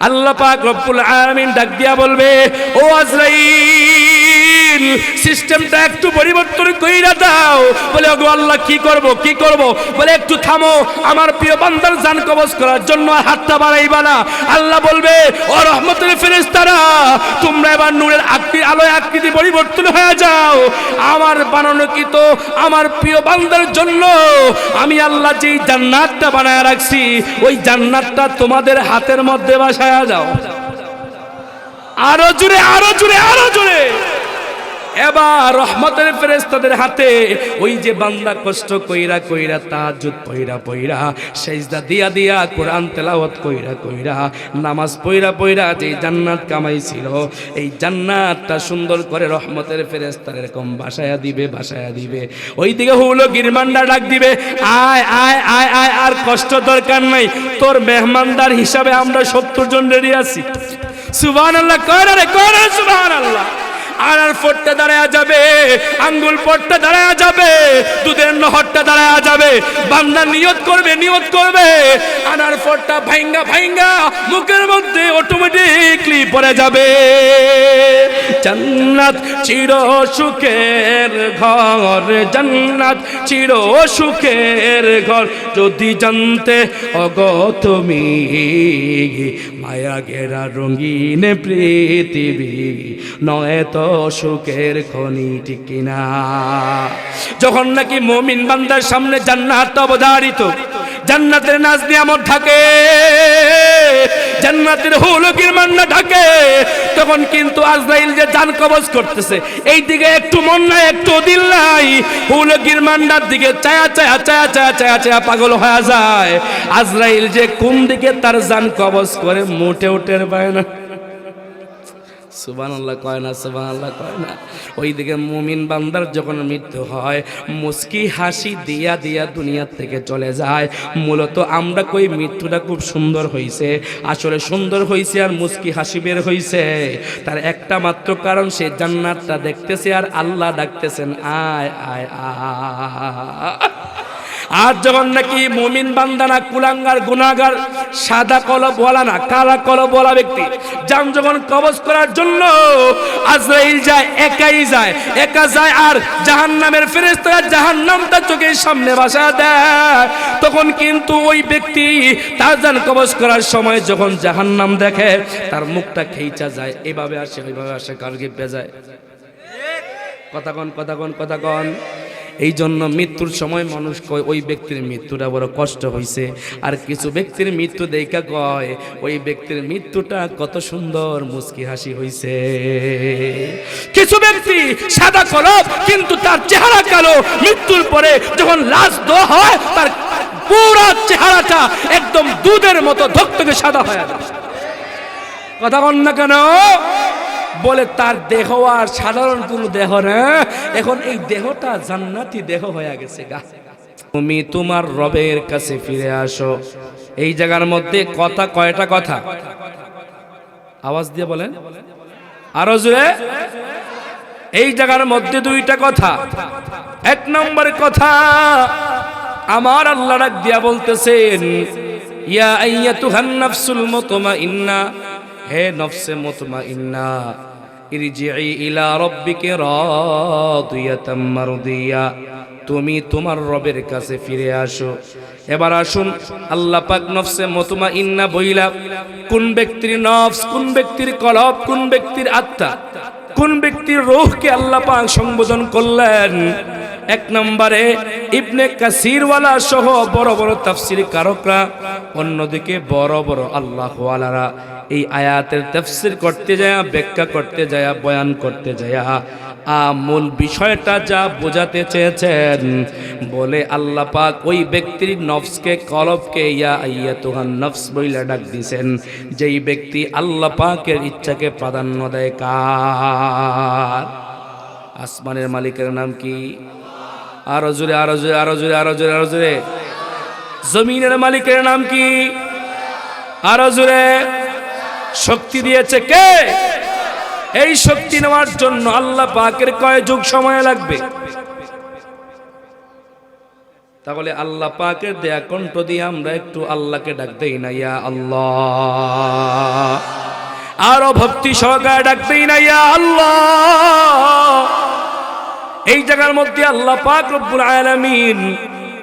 আল্লাহ পাক রব্বুল আলামিন ডাক দিয়া বলবে, ও আজরাইল, সিস্টেমটা একটু পরিবর্তন কইরা দাও। বলে, ওগো আল্লাহ, কি করব কি করব? বলে, একটু থামো, আমার প্রিয় বান্দার জান কবজ করার জন্য হাতটা বাড়াইবা না। আল্লাহ বলবে, ও রহমতের ফেরেশতারা, তোমরা এবার নূরের আলোয় আকৃতি পরিবর্তন হয়ে যাও। আমার বানানোকৃত আমার প্রিয় বান্দার জন্য আমি আল্লাহ যেই জান্নাতটা বানায় রাখছি, ওই জান্নাতটা তোমাদের হাতের মধ্যে বসায়া যাও। আরো জোরে, আরো জোরে, আরো জোরে। এবার রহমতের ফেরেশতাদের হাতে ওই যে বান্দা কষ্ট কইরা কইরা তাহাজ্জুদ পইরা পইরা সিজদা দিয়া দিয়া কোরআন তেলাওয়াত কইরা কইরা নামাজ পইরা পইরা যে জান্নাত কামাইছিল, এই জান্নাতটা সুন্দর করে রহমতের ফেরেশতারা এরকম বাসায়া দিবে, বাসায়া দিবে। ওইদিকে হুলো গিরমান্ডা ডাক দিবে, আয় আয় আয় আয়, আর কষ্ট দরকার নাই, তোর মেহমানদার হিসাবে আমরা 70 জন রেডি আছি। সুবহানাল্লাহ, কয় রে কয় রে, সুবহানাল্লাহ। আর ফোটটা দাঁড়ায়া যাবে, আঙ্গুল ফোটটা দাঁড়ায়া যাবে, দুধের নহরটা দাঁড়ায়া যাবে। বান্দা নিয়ত করবে, নিয়ত করবে, আনার ফোটটা ভাঙ্গা ভাঙ্গা মুখের মধ্যে অটোমেটিকলি পড়ে যাবে। জান্নাত চির সুখের ঘর, জান্নাত চির সুখের ঘর, যদি জানতে ওগো তুমি, মায়া ঘেরা রঙিন পৃথিবী নয় তো সুখের খনি, ঠিক কিনা? যখন নাকি মুমিন বান্দার সামনে জান্নাত অবধারিত, জান্নাতের নাজ নিয়ামত থাকে, জান্নাতের হুল গিরমান্না থাকে, তখন কিন্তু আজরাইল যে জান কবজ করতেছে, এই দিকে একটু মন নাই, একটু দিল নাই, হুল গিরমান্নার দিকে চায়া চায়া চায়া চায়া চায়া চায়া পাগল হয়ে যায়। আজরাইল যে কোন দিকে তার জান কবজ করে মোটেও টের পায় না। সুবহানাল্লাহ কয় না, সুবহানাল্লাহ কয় না। ওইদিকে মুমিন বান্দার যখন মৃত্যু হয়, মুস্কি হাসি দিয়া দিয়া দুনিয়া থেকে চলে যায়। মূলত আমরা কই মৃত্যুটা খুব সুন্দর হইছে, আসলে সুন্দর হইছে আর মুস্কি হাসি বের হইছে, তার একটা মাত্র কারণ, সে জান্নাতটা দেখতেছে আর আল্লাহ ডাকতেছেন, আয় আয় আয়। আর যখন নাকি মুমিন বান্দা না কুলাঙ্গার গুনাহগার, সাদা কলব বলা না কালা কলব বলা ব্যক্তি, জান যখন কবজ করার জন্য আজরাইল যায়, একাই যায়, একা যায়, আর জাহান্নামের ফেরেশতারা জাহান্নামটা চোখের সামনে বসা দেয়, তখন কিন্তু ওই ব্যক্তি তার জান কবজ করার সময় যখন জাহান্নাম দেখে, তার মুখটা খেইচা যায়, এভাবে আসে ওইভাবে আসে, কার গিপে যায়। কথা কন, কথা কন, কথা কন। এই জন্য মৃত্যুর সময় মানুষ কয় ওই ব্যক্তির মৃত্যুটা বড় কষ্ট হইছে, আর কিছু ব্যক্তির মৃত্যু দেখা কয় ওই ব্যক্তির মৃত্যুটা কত সুন্দর মুস্কি হাসি হইছে। কিছু ব্যক্তি সাদা কলব কিন্তু তার চেহারা কালো, মৃত্যুর পরে যখন লাশ দেওয়া হয় তার পুরো চেহারাটা একদম দুধের মতো ধকধকে সাদা হয়ে যায়। কথা বল না কেন? বলে তার দেহ আর সাধারণ কোন দেহ না, এখন এই দেহটা জান্নাতি দেহ হয়ে গেছে গা। তুমি তোমার রবের কাছে ফিরে আসো। এই জায়গার মধ্যে কথা কয়টা কথা? আওয়াজ দিয়ে বলেন, আরো জোরে। এই জায়গার মধ্যে দুইটা কথা। এক নম্বর কথা, আমার আল্লাহ ডাক দিয়া বলতেছেন, ইয়া আইয়াতুহান নাফসুল মুতমাইন্না, হে নফসে মুতমাইন্না, ইরজিই ইলা রাব্বিকা রাদিয়াতাম মারদিয়া, তুমি তোমার রবের কাছে ফিরে আসো। এবার আসুন, আল্লাহ পাক নফসে মুতমাইন্না বইলা কোন ব্যক্তির নফস, কোন ব্যক্তির কলব, কোন ব্যক্তির আত্মা, কোন ব্যক্তির রূহকে আল্লাহ পাক সম্বোধন করলেন। এক নম্বরে ইবনে কাসির ওয়ালা সহ বড় বড় তাফসীর কারকরা, অন্যদিকে বড় বড় আল্লাহ ওয়ালারা এই আয়াতের তাফসীর করতে যায়, ব্যাখ্যা করতে যায়, বয়ান করতে যায়, মূল বিষয়টা যা বোঝাতে চেয়েছেন, বলে আল্লাহ পাক ওই ব্যক্তির নফসকে, কলবকে ইয়া আইয়াতুহান নফস বইলা ডাক দিয়েছেন, যেই ব্যক্তি আল্লাহ পাকের ইচ্ছাকে প্রাধান্য দেয়। কার? আসমানের মালিকের নাম কি? আরো জোরে, আরো জোরে, আরো জোরে, আরো জোরে, আরো জোরে। জমিনের মালিকের নাম কি? আরো জোরে। শক্তি দিয়েছে কে? এই শক্তি নেওয়ার জন্য আল্লাহ পাকের কয় যুগ সময় লাগবে? তাহলে আল্লাহ পাকের দেয়া কণ্ঠ দিয়ে আমরা একটু আল্লাহকে ডাক দেই না, ইয়া আল্লাহ। আরো ভক্তি সহকারে ডাকতেই না ইয়া আল্লাহ। এই জায়গার মধ্যে আল্লাহ পাক রব্বুল আলামিন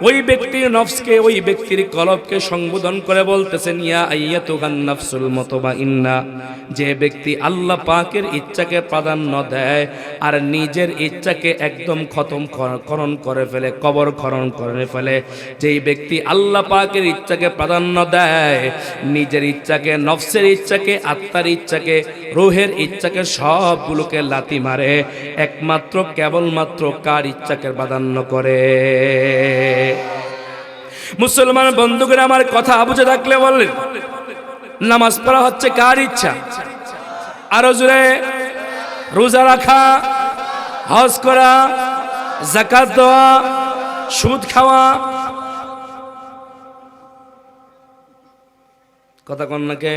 ওই ব্যক্তির নফসকে, ওই ব্যক্তির কলবকে সম্বোধন করে বলতেছেন ইয়া আইয়াতুহান নাফসুল মুতমাইন্না। যে ব্যক্তি আল্লাহ পাকের ইচ্ছাকে প্রাধান্য দেয় আর নিজের ইচ্ছাকে একদম খতম করে ফেলে, কবর খনন করে ফেলে, যেই ব্যক্তি আল্লাহ পাকের ইচ্ছাকে প্রাধান্য দেয়, নিজের ইচ্ছাকে, নফসের ইচ্ছাকে, আত্মার ইচ্ছাকে, রূহের ইচ্ছাকে সবগুলোকে লাথি মারে, একমাত্র কেবলমাত্র কার ইচ্ছাকে প্রাধান্য করে? মুসলমান বন্ধুগণ আমার কথা বুঝে থাকলে বললেন, নামাজ পড়া হচ্ছে কার ইচ্ছা? আরো জোরে, রোজা রাখা, হজ করা, যাকাত দেওয়া, সুদ খাওয়া, কথা কন্যাকে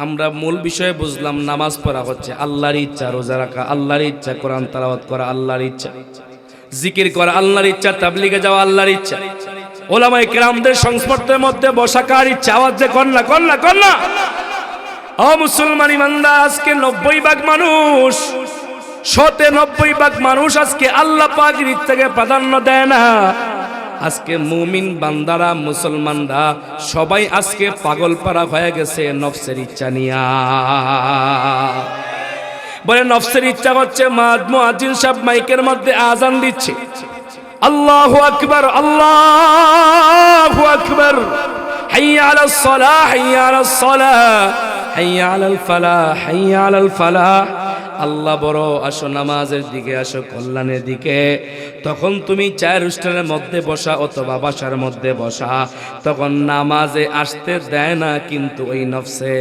আমরা মূল বিষয়ে বুঝলাম। নামাজ পড়া হচ্ছে আল্লাহর ইচ্ছা, রোজা রাখা আল্লাহর ইচ্ছা, কোরআন তেলাওয়াত করা আল্লাহর ইচ্ছা, জিকির করা আল্লাহর ইচ্ছা, তাবলীগে যাওয়া আল্লাহর ইচ্ছা, ওলামায়ে কেরামদের সংস্পর্শের মধ্যে বসা কার ইচ্ছা? আওয়াজ যে কন্যা কন্যা কন্যা। ও মুসলমান ইমানদার, আজকে 90% মানুষ, 90% মানুষ আজকে আল্লাহ পাকের ইচ্ছাকে প্রাধান্য দেয় না। আজকে মুমিন বান্দারা, মুসলমানরা সবাই আজকে পাগল পারা হয়ে গেছে নফসের ইচ্ছা নিয়া। বলে নফসের ইচ্ছা হচ্ছে, মুয়াজ্জিন সাহেব মাইকের মধ্যে আজান দিচ্ছে, আল্লাহু আকবার আল্লাহু আকবার, হাইয়া আলাস সালাহ হাইয়া আলাস সালাহ হাইয়া আলাল ফালাহ হাইয়া আলাল ফালাহ। আল্লাহ বড়, আসো নামাজের দিকে, আসো কল্যাণের দিকে। তখন তুমি চায়ের অনুষ্ঠানের মধ্যে বসা অথবা বাসার মধ্যে বসা, তখন নামাজে আসতে দেয় না কিন্তু ওই নফসে।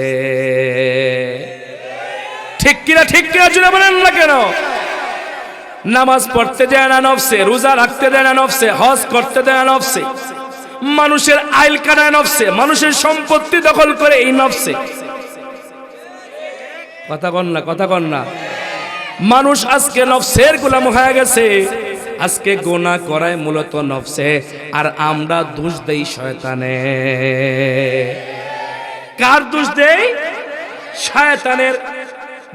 ঠিক কিনা ঠিক কিনা জুড়ে বলেন না কেন? নামাজ পড়তে দেয় না নফসে, রোজা রাখতে দেয় না নফসে, হজ করতে দেয় না নফসে, মানুষের আইল কাটায় নফসে, মানুষের সম্পত্তি দখল করে এই নফসে। কথা কন না, কথা কন না। মানুষ আজকে নফসের গোলাম হয়ে গেছে। আজকে গুনাহ করায় মূলত নফসে, আর আমরা দোষ দেই শয়তানে। কার দোষ দেই? শয়তানের।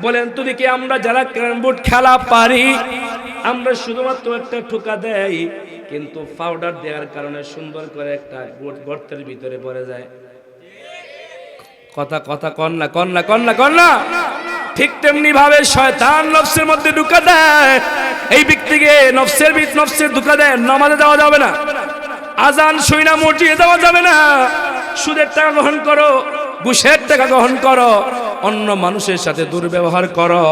বলেন তুমি কি আমরা যারা ক্যারাম বোর্ড খেলা পারি, আমরা শুধুমাত্র একটা ঠোকা দেই, কিন্তু পাউডার দেওয়ার কারণে সুন্দর করে একটা গর্তের ভিতরে পড়ে যায়। কথা কথা কন না, কন না, কন না, কন না। ঠিক তেমনি ভাবে শয়তান নফসের মধ্যে ঢুকা দেয়। এই ব্যক্তিকে নফসের ঢুকা দেয়। নামাজে যাওয়া যাবে না, আজান শুই না, মসজিদে যাওয়া যাবে না, সুদের টাকা গ্রহণ করো, ঘুষের টাকা গ্রহণ করো, অন্য মানুষের সাথে দুর্ব্যবহার করো,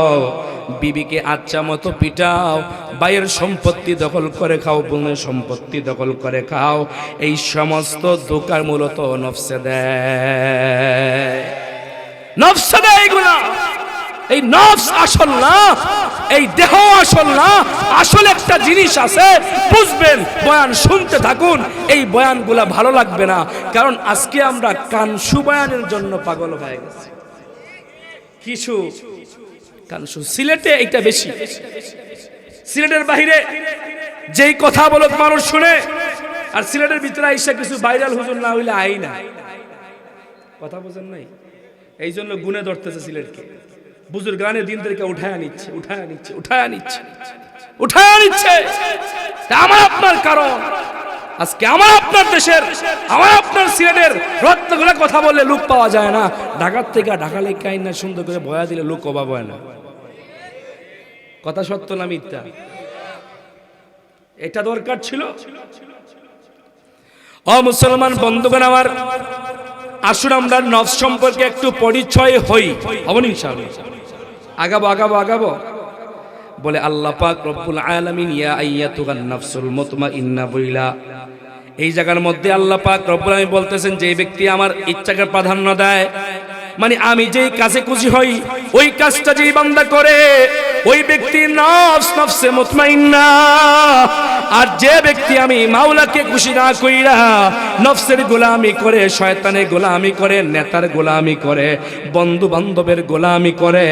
বিবিকে আচ্ছা মতো পিটাও, ভাইয়ের সম্পত্তি দখল করে খাও, বোনের সম্পত্তি দখল করে খাও। এই সমস্ত দোকান মূলত নফসে দেয়, নফসে দেয় এগুলা। এই নফস আসল না, এই দেহ আসল না। আসল একটা জিনিস আছে, বুঝবেন, বয়ান শুনতে থাকুন। এই বয়ানগুলা ভালো লাগবে না, কারণ আজকে আমরা কানসু বয়ানের জন্য পাগল হয়ে গেছি। কিছু কানসু সিলেটে এটা বেশি, সিলেটের বাইরে যেই কথা বলত মানুষ শুনে, আর সিলেটের ভিতরে আইসা কিছু ভাইরাল হুজুর না হইলে আই না। কথা বোঝেন নাই? এই জন্য গুনে ধরতেছে সিলেটকে। বুজুর গানে দিনদেরকে উঠায় নিচ্ছে, উঠায় নিচ্ছে, উঠায় নিচ্ছে, উঠায় নিচ্ছে। আমার আপনার কারণ আজকে আমার আপনার দেশের, আমার আপনার সিলেটের রত্নগুলা কথা বললে লোক পাওয়া যায় না। ঢাকার থেকে ঢাকা লেখা না সুন্দর করে বয়া দিলে লোক অভাব হয় না। কথা সত্য না মিথ্যা? এটা দরকার ছিল। ও মুসলমান বন্ধুগণ আমার, আসুন আমরা নফস সম্পর্কে একটু পরিচয় হই। হবেন ইনশাআল্লাহ। আগাবো আগাবো আগাবো। বলে আল্লাহ পাক রব্বুল আলামিন ইয়া আইয়াতুহান নাফসুল মুতমাইন্না বইলা এই জায়গার মধ্যে আল্লাহ পাক রব্বুল আলামিন বলতেছেন, যে ব্যক্তি আমার ইচ্ছাকে প্রাধান্য দেয়, মানে আমি যেই কাজে খুশি হই ওই কাজটা যেই বান্দা করে, ওই ব্যক্তি নফসে মুতমাইন্না। আর যে ব্যক্তি আমি মাওলাকে খুশি না কইরা নফসের গোলামি করে, শয়তানের গোলামি করে, নেতার গোলামি করে, বন্ধু বান্ধবের গোলামি করে,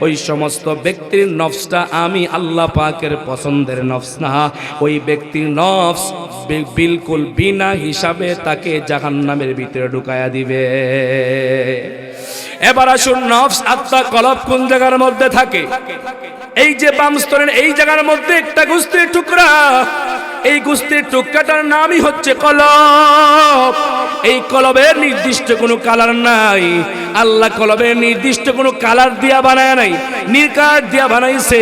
ওই সমস্ত ব্যক্তির নফসটা আমি আল্লাহ পাকের পছন্দের নফস না। ওই ব্যক্তির নফস বিলকুল বিনা হিসাবে তাকে জাহান্নামের ভিতরে ঢুকায়া দিবে। এবার আসুন, নফস আত্মা কলব কোন জায়গার মধ্যে থাকে? এই যে বাম স্তরের এই জায়গার মধ্যে একটা গোস্তের টুকরা, এই গোস্তের টুকরাটার নামই হচ্ছে কলব। এই কলবের নির্দিষ্ট কোনো কালার নাই। আল্লাহ কলবের নির্দিষ্ট কোনো কালার দিয়া বানায় নাই, নির্কার দিয়া বানাইছে।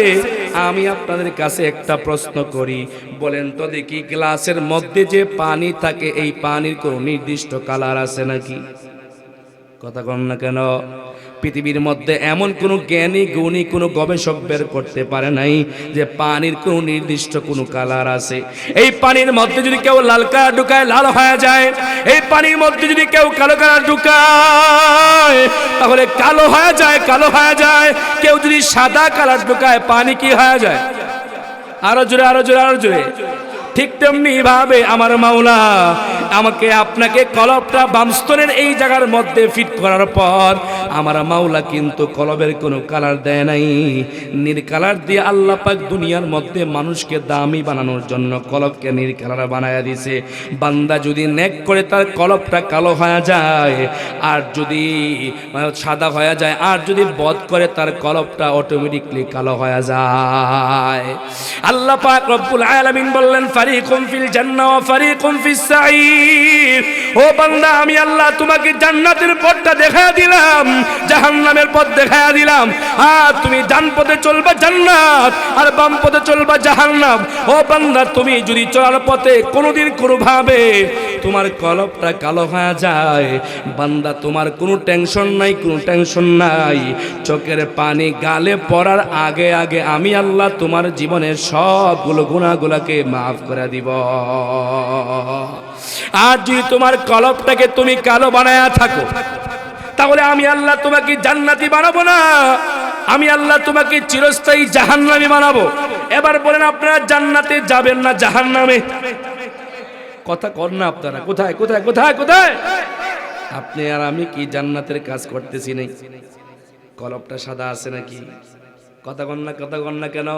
আমি আপনাদের কাছে একটা প্রশ্ন করি, বলেন তো দেখি, গ্লাসের মধ্যে যে পানি থাকে এই পানির কোনো নির্দিষ্ট কালার আছে নাকি? কথা কন না কেন? পৃথিবীর মধ্যে এমন কোনো জ্ঞানী গুণী কোনো গবেষক বের করতে পারে নাই যে পানির কোনো নির্দিষ্ট কোনো কালার আছে। এই পানির মধ্যে যদি কেউ লাল কালার ঢুকায় লাল হয়ে যায়, এই পানির মধ্যে যদি কেউ কালো কালার ঢুকায় তাহলে কালো হয়ে যায়, কালো হয়ে যায়। কেউ যদি সাদা কালার ঢুকায় পানি কি হয়ে যায়? আরো জোরে, আরো জোরে, আরো জোরে। ঠিক তেমনি ভাবে আমার মাওলা আমাকে আপনাকে কলবটা বামস্তরের এই জায়গার মধ্যে ফিট করার পর আমার মাওলা কিন্তু কলবের কোনো কালার দেয় নাই, নীল কালার দিয়ে আল্লাহ পাক দুনিয়ার মধ্যে মানুষকে দামি বানানোর জন্য কলবকে নীল কালার বানায়া দিয়েছে। বান্দা যদি নেক করে তার কলবটা কালো হয়ে যায়, আর যদি সাদা হয়ে যায়, আর যদি বদ করে তার কলবটা অটোমেটিকলি কালো হয়ে যায়। আল্লাহ পাক রব্বুল আলামিন বললেন, ফারিকুম ফিল জান্নাহ ওয়া ফারিকুম ফিস সাঈর। ও বান্দা, আমি আল্লাহ তোমাকে জান্নাতের পথটা দেখায়া দিলাম, জাহান্নামের পথ দেখায়া দিলাম। আর তুমি ডান পথে চলবা জান্নাত, আর বাম পথে চলবা জাহান্নাম। ও বান্দা, তুমি যদি চলার পথে কোনোদিন কোনোভাবে তোমার কলবটা কালো হয়ে যায়, বান্দা তোমার কোনো টেনশন নাই, কোনো টেনশন নাই। চোখের পানি গালে পড়ার আগে আগে আমি আল্লাহ তোমার জীবনের সবগুলো গুনাহগুলোকে মাফ করে দিব। আর যদি তোমার কলবটাকে তুমি কালো বানায়া থাকো, তাহলে আমি আল্লাহ তোমাকে জান্নাতি বানাবো না, আমি আল্লাহ তোমাকে চিরস্থায়ী জাহান্নামী বানাবো। এবার বলেন, আপনারা জান্নাতে যাবেন না জাহান্নামে? কথা কর না আপনারা? কোথায় কোথায় কোথায় কোথায়? আপনি আর আমি কি জান্নাতের কাজ করতেছি নাই? কলবটা সাদা আছে নাকি? কথা কন না, কথা কন না কেন?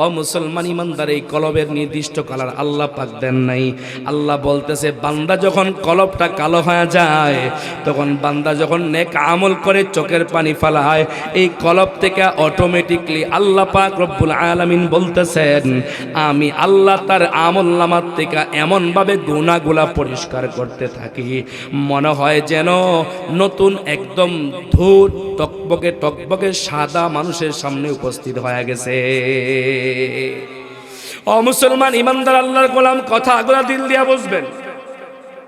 ও মুসলমান ইমানদার, এই কলবের নির্দিষ্ট কালার আল্লাহ পাক দেন নাই। আল্লাহ বলতেছে, বান্দা যখন কলবটা কালো হয়ে যায়, তখন বান্দা যখন নেক আমল করে চোখের পানি ফালায়, এই কলব থেকে অটোমেটিকলি আল্লাহ পাক রব্বুল আলামিন বলতেছেন, আমি আল্লাহ তার আমল নামার থেকে এমনভাবে গুনাহগুলা পরিষ্কার করতে থাকি, মনে হয় যেন নতুন একদম ধূর টকবকে টকবকে সাদা মানুষের সামনে উপস্থিত হয়ে গেছে। ও মুসলমান ইমানদার আল্লাহর গোলাম, কথাগুলো দিল দিয়া বুঝবেন।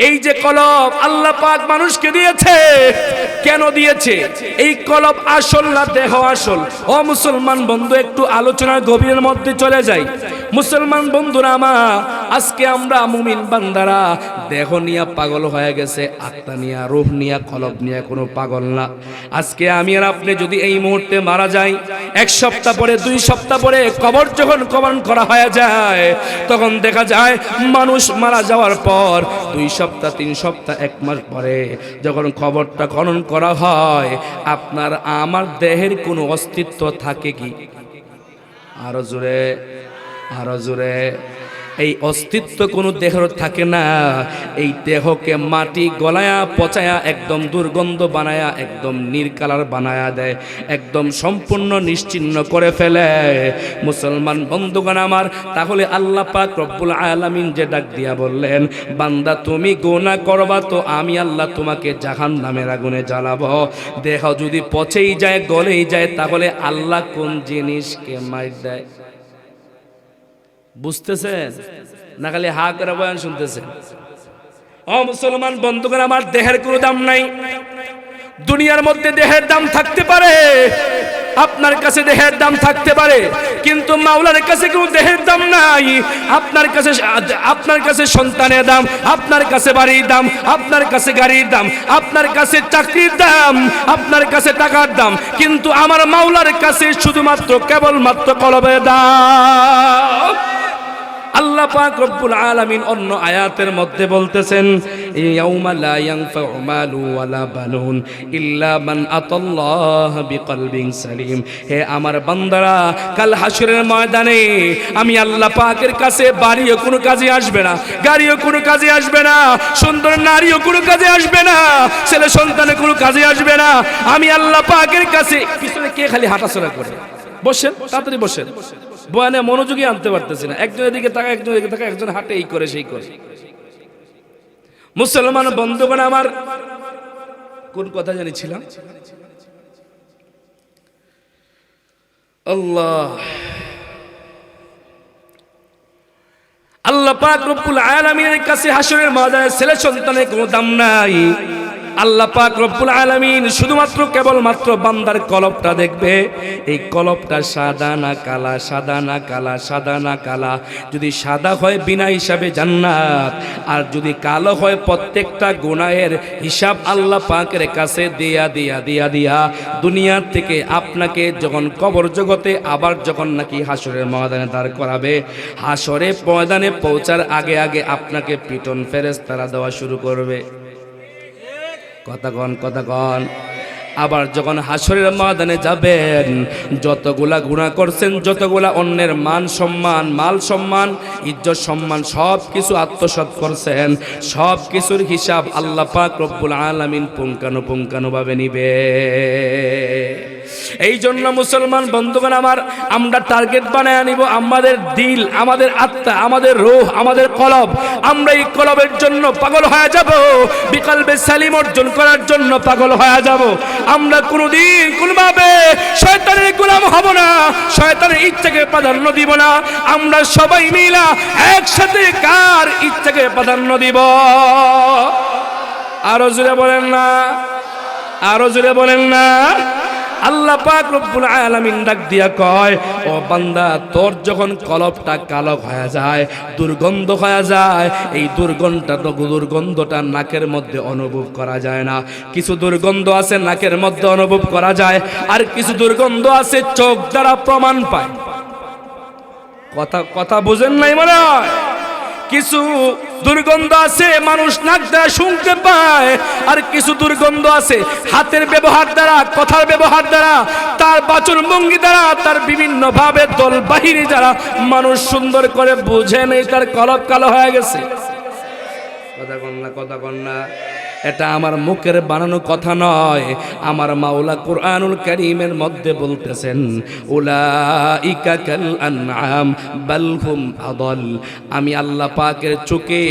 এই যে কলব আল্লাহ পাক মানুষকে দিয়েছে, কেন দিয়েছে? এই কলব আসল না দেহ আসল? ও মুসলমান বন্ধু, একটু আলোচনার গভীরের মধ্যে চলে যাই। মুসলমান বন্ধুরা আমার, আজকে আমরা মুমিন বান্দারা দেহ নিয়ে পাগল হয়ে গেছে, আত্মা নিয়ে, রূহ নিয়ে, কলব নিয়ে কোনো পাগল না। আজকে আমি আর আপনি যদি এই মুহূর্তে মারা যাই, এক সপ্তাহ পরে, 2 সপ্তাহ পরে কবর যখন খনন করা হয়ে যায়, তখন দেখা যায় মানুষ মারা যাওয়ার পর 2 সপ্তাহ, 3 সপ্তাহ, 1 মাস পরে যখন কবরটা খনন করা হয়, আপনার আমার দেহের কোনো অস্তিত্ব থাকে কি? আরো জোরে, আরো জোরে। এই অস্তিত্ব কোনো দেহের থাকে না। এই দেহকে মাটি গলায়া পচায়া একদম দুর্গন্ধ বানায়া একদম নির্কালার বানায়া দেয়, একদম সম্পূর্ণ নিশ্চিহ্ন করে ফেলে। মুসলমান বন্ধুগণ আমার, তাহলে আল্লাহ পাক রব্বুল আলামিন যে ডাক দিয়া বললেন, বান্দা তুমি গুনাহ করবা তো আমি আল্লাহ তোমাকে জাহান্নামের আগুনে জ্বালাবো। দেহ যদি পচেই যায়, গলেই যায়, তাহলে আল্লাহ কোন জিনিসকে মার দেয়? বুঝতেছেন না? খালি হা করে বয়ান শুনতেছেন। ও মুসলমান বন্ধুগণ আমার, দেহের কোনো দাম নাই। দুনিয়ার মধ্যে দেহের দাম থাকতে পারে, আপনার কাছে দেহের দাম থাকতে পারে, কিন্তু মাওলার কাছে কোনো দেহের দাম নাই। আপনার কাছে সন্তানের দাম, আপনার কাছে বাড়ির দাম, আপনার কাছে গাড়ির দাম, আপনার কাছে চাকরির দাম, আপনার কাছে টাকার দাম, কিন্তু আমার মাওলার কাছে শুধুমাত্র কেবলমাত্র কলবের দাম। আল্লাহ পাক রব্বুল আলামিন অন্য আয়াতের মধ্যে বলতেছেন ইয়াউমা লা ইয়ানফাউ মালু ওয়ালা বানুন ইল্লা মান আতাল্লাহ বিকলবিন সালিম। হে আমার বান্দারা, কাল হাসরের ময়দানে আমি আল্লাহ পাকের কাছে বাড়িও কোনো কাজে আসবে না, গাড়িও কোনো কাজে আসবে না, সুন্দর নারীও কোনো কাজে আসবে না, ছেলে সন্তানের কোনো কাজে আসবে না। আমি আল্লাহ পাকের কাছে পিছনে কে খালি হাঁটাচলা করে? বসেন, তাড়াতাড়ি বসেন। বয়ানে মনোযোগী আনতে পারতেছি না, একজনের দিকে তাকা, একজনের দিকে তাকা, একজন হাঁটে এই করে সেই করে। মুসলমান বন্ধুগণ আমার, কোন কথা জানিছিলাম? আল্লাহ পাক রব্বুল আলামিনের কাছে হাসরের ময়দানে ছেলে সন্তানের কোনো দাম নাই। আল্লাহ পাক রব্বুল আলামিন শুধুমাত্র কেবলমাত্র বান্দার কলবটা দেখবে। এই কলবটা সাদা না কালা, সাদা না কালা, সাদা না কালা। যদি সাদা হয় বিনা হিসাবে জান্নাত, আর যদি কালো হয় প্রত্যেকটা গুনাহের হিসাব আল্লাহ পাকের কাছে দিয়া দিয়া দিয়া দিয়া দুনিয়ার থেকে আপনাকে যখন কবর জগতে আবার যখন নাকি হাসরের ময়দানে দাঁড় করাবে, হাসরের ময়দানে পৌঁছার আগে আগে আপনাকে পিটন ফেরেশতারা দেওয়া শুরু করবে। কথা কন। আবার যখন হাসরের ময়দানে যাবেন, যতগুলা গুনাহ করছেন, যতগুলা অন্যের মান সম্মান, মাল সম্মান, ইজ্জত সম্মান সব কিছু আত্মসাৎ করছেন, সব কিছুর হিসাব আল্লাহ পাক রব্বুল আলামিন পুঙ্খানুপুঙ্খানুভাবে নিবে। এই জন্য মুসলমান বন্ধুগণ আমার, আমরা টার্গেট বানায় নিব আমাদের দিল, আমাদের আত্মা, আমাদের রূহ, আমাদের কলব। আমরা এই কলবের জন্য পাগল হয়ে যাব, বিকলবে সালিম অর্জন করার জন্য পাগল হয়ে যাব। আমরা কোনোদিন কোনোভাবে শয়তানের গোলাম হব না, শয়তানের ইচ্ছাকে প্রাধান্য দিব না। আমরা সবাই মিলা একসাথে কার ইচ্ছাকে প্রাধান্য দিব? আরো জোরে বলেন না, আরো জোরে বলেন না। আল্লাহ পাক রব্বুল আলামিন ডাক দিয়া কয়, ও বান্দা, তোর যখন কলবটা কালো হয়ে যায়, দুর্গন্ধ হয়ে যায়, এই দুর্গন্ধটা নাকের মধ্যে অনুভব করা যায় না। কিছু দুর্গন্ধ আছে নাকের মধ্যে অনুভব করা যায়, আর কিছু দুর্গন্ধ আছে চোখ দ্বারা প্রমাণ পায়। কথা বুঝেন নাই মনে হয়? কিছু দুর্গন্ধ আছে মানুষ নাক দ্বারা শুনতে পায়, আর কিছু দুর্গন্ধ আছে হাতের ব্যবহার দ্বারা, কথার ব্যবহার দ্বারা, তার বাচন ভঙ্গি দ্বারা, তার বিভিন্ন ভাবে দল বাহিনী দ্বারা মানুষ সুন্দর করে বুঝে নেই তার কলব কালো হয়ে গেছে। কথা কন্যা, এটা আমার মুখের বানানো কথা নয়। আমার মাওলা কুরআনুল কারীমের মধ্যে বলতেছেন, উলাইকা কাল আনআম বাল হুম আদাল। আমি আল্লাহ পাকের চোখে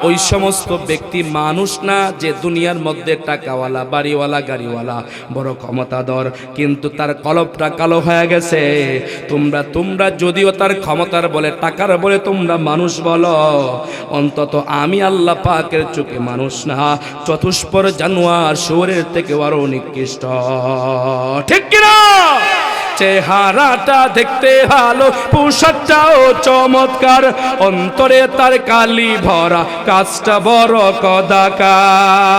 ওই সমস্ত ব্যক্তি মানুষ না যে দুনিয়ার মধ্যে টাকাওয়ালা, বাড়িওয়ালা, গাড়িওয়ালা, বড় ক্ষমতাধর, কিন্তু তার কলবটা কালো হয়ে গেছে। তোমরা যদিও তার ক্ষমতার বলে, টাকার বলে তোমরা মানুষ বলো, অন্তত আমি আল্লাহ পাকের চোখে মানুষ না, চতুষ্পর জানোয়ার, শুয়োরের থেকে আরো নিকৃষ্ট। ঠিক কিনা? চেহারাটা দেখতে ভালো, পোশাকটাও চমৎকার, অন্তরে তার কালি ভরা, কাজটা বড় কদাকার।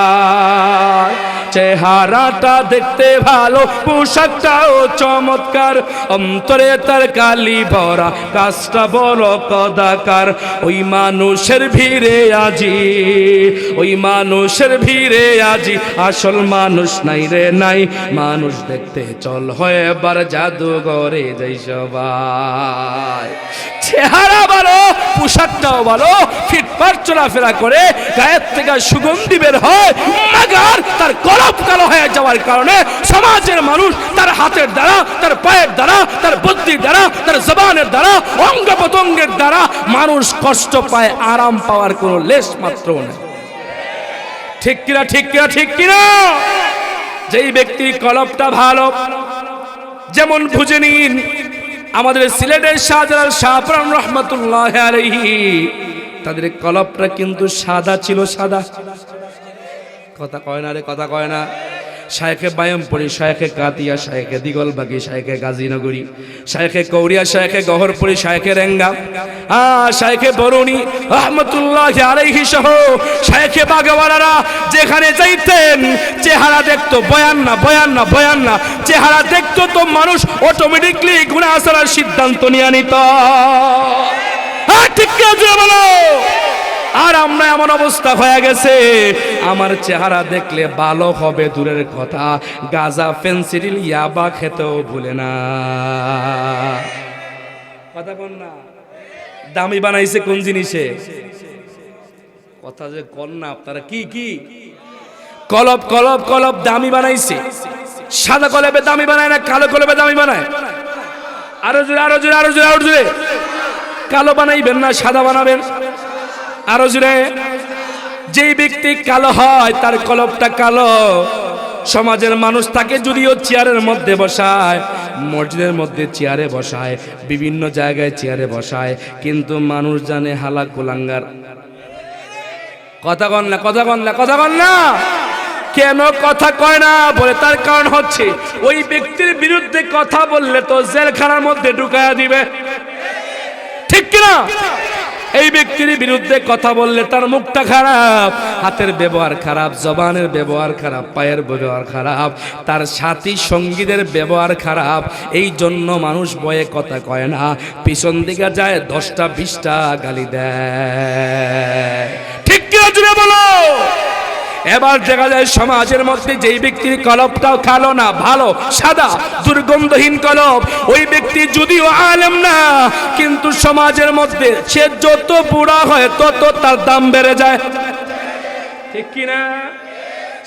চেহারাটা দেখতে ভালো, পোশাকটাও চমৎকার, অন্তরে তার কালি ভরা, কাজটা বড় কদাকার। ওই মানুষের ভিড়ে আজি, ওই মানুষের ভিড়ে আজি আসল মানুষ নাই রে নাই। মানুষ দেখতে চল হয় এবার জাদুঘরে যাই সবাই। চেহারা ভালো, পোশাকটাও ভালো, ফিটফাট চলাফেরা করে, গায়ের থেকে সুগন্ধি বের হয়, মাগার তার কলব কালো হয়ে যাওয়ার কারণে সমাজের মানুষ তার হাতের দ্বারা, তার পায়ের দ্বারা, তার বুদ্ধির দ্বারা, তার জবানের দ্বারা, অঙ্গ প্রত্যঙ্গের দ্বারা মানুষ কষ্ট পায়, আরাম পাওয়ার কোনো লেশ মাত্র নেই। ঠিক কিনা? ঠিক কিনা? ঠিক কিনা? যেই ব্যক্তির কলবটা ভালো, যেমন বুঝে নিন আমাদের সিলেটের শাহজালাল শাহপুরান রহমাতুল্লাহ আলাইহি, তাদের কলবটা কিন্তু সাদা ছিল, সাদা। কথা কয় না রে, কথা কয় না। শায়েখে বায়মপুরি, শায়েখে কাতিয়া, শায়েখে দিগলবাগি, শায়েখে গাজীনগরী, শায়েখে কৌরিয়া, শায়েখে গহরপুরি, শায়েখে রেঙ্গা, শায়েখে বরুণী রহমতুল্লাহ আলাইহি সহ শায়েখে বাগেওয়ালারা যেখানে যাইতেন চেহারা দেখতো, বয়ান না, বয়ান না, বয়ান না, চেহারা দেখতো তো মানুষ অটোমেটিকলি গুনাহ ছাড়ার সিদ্ধান্ত নিয়ে নিত। ঠিক কিনা বলো। আর আমরা এমন অবস্থা হয়ে গেছে, আমার চেহারা দেখলে ভালো হবে দূরের কথা, গাঁজা ফেন্সিডিল ইয়াবা খেতেও ভুলে না। কথা বল না, দামি বানাইছে কোন জিনিসে? কথা যে কর না আপনারা, কি কি কলব কলব কলব দামি বানাইছে। সাদা কলবে দামি বানায় না, কালো কলবে দামি বানায়। আরো জোরে আরো জোরে আরো জোরে আরো জোরে। কালো বানাইবেন না, সাদা বানাবেন। আরো জোরে। যেই ব্যক্তি কালো হয় তার কলবটা কালো, সমাজের মানুষ তাকে যদিও চেয়ারের মধ্যে বসায়, মসজিদের মধ্যে চেয়ারে বসায়, বিভিন্ন জায়গায় চেয়ারে বসায়, কিন্তু মানুষ জানে হালা কুলাঙ্গার। কথা কন না, কথা কন না, কথা কন না। কেন কথা কয় না বলে তার কারণ হচ্ছে ওই ব্যক্তির বিরুদ্ধে কথা বললে তো জেলখানার মধ্যে ঢুকায়া দিবে, ঠিক কিনা? এই ব্যক্তির বিরুদ্ধে কথা বললে তার মুখটা খারাপ, হাতের ব্যবহার খারাপ, জবানের ব্যবহার খারাপ, পায়ের ব্যবহার খারাপ, তার সাথী সঙ্গীদের ব্যবহার খারাপ। এই জন্য মানুষ ভয়ে কথা কয় না, পিছন দিকে যায় 10টা 20টা গালি দেয়, ঠিক কিনা জুড়ে বলো। এবার দেখা যায় সমাজের মধ্যে যেই ব্যক্তির কলবটাও কালো না, ভালো সাদা দুর্গন্ধহীন কলব, ওই ব্যক্তি যদিও আলেম না, কিন্তু সমাজের মধ্যে সে যত বুড়া হয় তত তার দাম বেড়ে যায়, ঠিক কিনা?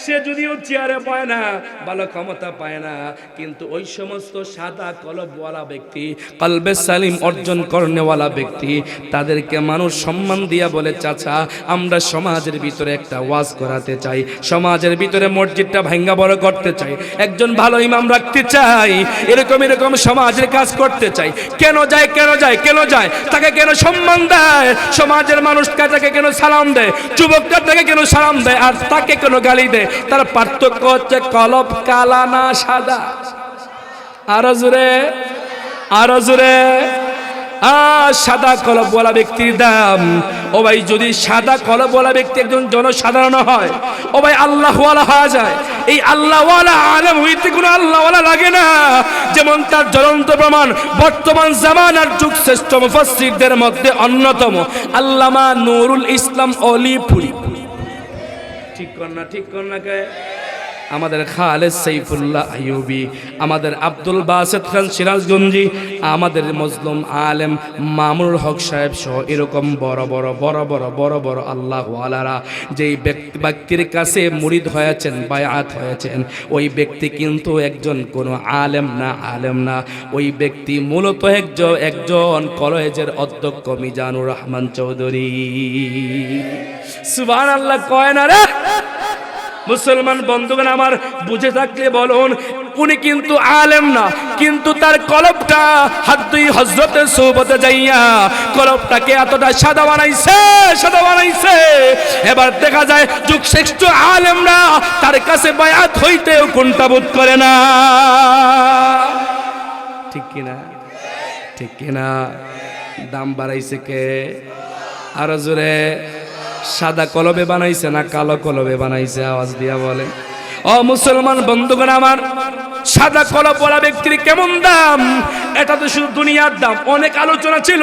সে যদিও চেয়ারে পায় না, ভালো ক্ষমতা পায় না, কিন্তু ওই সমস্ত সাদা কলবওয়ালা ব্যক্তি, কলবে সালিম অর্জন করনেওয়ালা ব্যক্তি, তাদেরকে মানুষ সম্মান দিয়া বলে, চাচা আমরা সমাজের ভিতরে একটা ওয়াজ করাতে চাই, সমাজের ভিতরে মসজিদটা ভাঙ্গা বড় করতে চাই, একজন ভালো ইমাম রাখতে চাই, এরকম এরকম সমাজের কাজ করতে চাই। কেন যায়, কেন যায়, কেন যায়? তাকে কেন সম্মান দেয়? সমাজের মানুষকে তাকে কেন সালাম দেয়? যুবকটা তাকে কেন সালাম দেয় আর তাকে কেন গালি দেয়? তার পার্থক্য হচ্ছে কলব কালা না সাদা। আরো জোরে আরো জোরে। সাদা কলবওয়ালা ব্যক্তির দাম, ও ভাই যদি সাদা কলবওয়ালা ব্যক্তি একজন জনসাধারণ হয়, ও ভাই আল্লাহওয়ালা হয়ে যায়। এই আল্লাহওয়ালা আলেম হইতে কোনো আল্লাহওয়ালা লাগে না। যেমন তার জ্বলন্ত প্রমাণ বর্তমান জামানার যুগ শ্রেষ্ঠ মুফাসসিরদের মধ্যে অন্যতম আল্লামা নুরুল ইসলাম অলিপুরি। ঠিক কর না, ঠিক কর না কে? আমাদের খালেদ সাইফুল্লাহ আইয়ুবী, আমাদের আব্দুল বাসেত খান সিরাজগঞ্জি, আমাদের মজলুম আলেম মামুনুল হক সাহেব সহ এরকম বড় বড় বড় বড় বড় বড় আল্লাহওয়ালারা যেই ব্যক্তির কাছে মুরিদ হয়েছেন, বায়াত হয়েছেন, ওই ব্যক্তি কিন্তু একজন কোনো আলেম না, আলেম না। ওই ব্যক্তি মূলত একজন কলেজের অধ্যক্ষ মিজানুর রহমান চৌধুরী। সুবহানাল্লাহ কয় না রে? মুসলমান বন্ধুগণ আমার, বুঝে থাকলে বলুন, উনি কিন্তু আলেম না, কিন্তু তার কলবটা হাদ্দুই হযরতের সোহবতে যাইয়া কলবটাকে এতটা সাদা বানাইছে, সাদা বানাইছে। এবার দেখা যায় যুগ শ্রেষ্ঠ আলেমরা তার কাছে বায়াত হইতেও কুণ্ঠাবোধ করে না, ঠিক কিনা? ঠিক কিনা? দাম বাড়াইছে কে? আরো জোরে। সাদা কলবে বানাইছে না কালো কলবে বানাইছে? আওয়াজ দিয়া বলেন। ও মুসলমান বন্ধুগণ আমার, সাদা কলবওয়ালা ব্যক্তির কেমন দাম? এটা তো শুধু দুনিয়ার দাম। অনেক আলোচনা ছিল,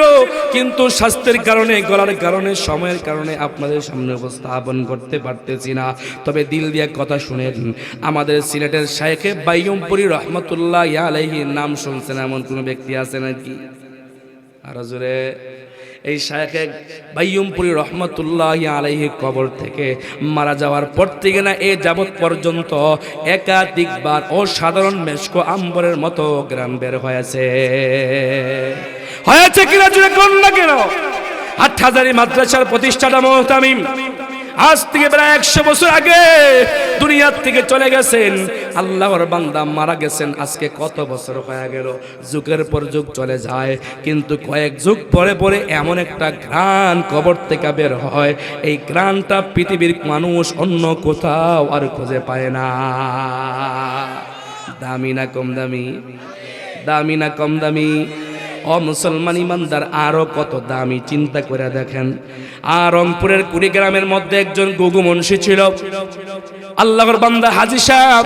কিন্তু স্বাস্থ্যের কারণে, গলার কারণে, সময়ের কারণে আপনাদের সামনে উপস্থাপন করতে পারতেছি না। তবে দিল দিয়ে কথা শুনেন, আমাদের সিলেটের শায়েখে বাইয়ুমপুরী রহমতুল্লাহ আলাইহির নাম শুনছেন এমন কোন ব্যক্তি আছে নাকি? আর জোরে। এই শায়েখে বাইয়ুমপুরী রহমতুল্লাহ আলাইহি কবর থেকে মারা যাওয়ার পর থেকে না এ যাবৎ পর্যন্ত একাধিকবার অসাধারণ মেশকো আম্বরের মতো গ্রাম বের হয়েছে। হয়েছে কিনা জুড়ে কোন না কেন? হাটহাজারী মাদ্রাসার প্রতিষ্ঠাতা মুহতামিম আজ থেকে প্রায় 100 বছর আগে দুনিয়ার থেকে চলে গেছেন। আল্লাহর বান্দা মারা গেছেন আজকে কত বছর হয়ে গেল। যুগের পর যুগ চলে যায়, কিন্তু কয়েক যুগ পরে পরে এমন একটা ঘ্রাণ কবর থেকে বের হয়, এই ঘ্রাণটা পৃথিবীর মানুষ অন্য কোথাও আর খুঁজে পায় না। দামি না কম দামি? দামি না কম দামি? ও মুসলমান ইমানদার, আরো কত দামি চিন্তা করে দেখেন। আর রংপুরের কুড়িগ্রামের মধ্যে একজন গুগু মুন্সি ছিল। আল্লাহর বান্দা হাজী সাহেব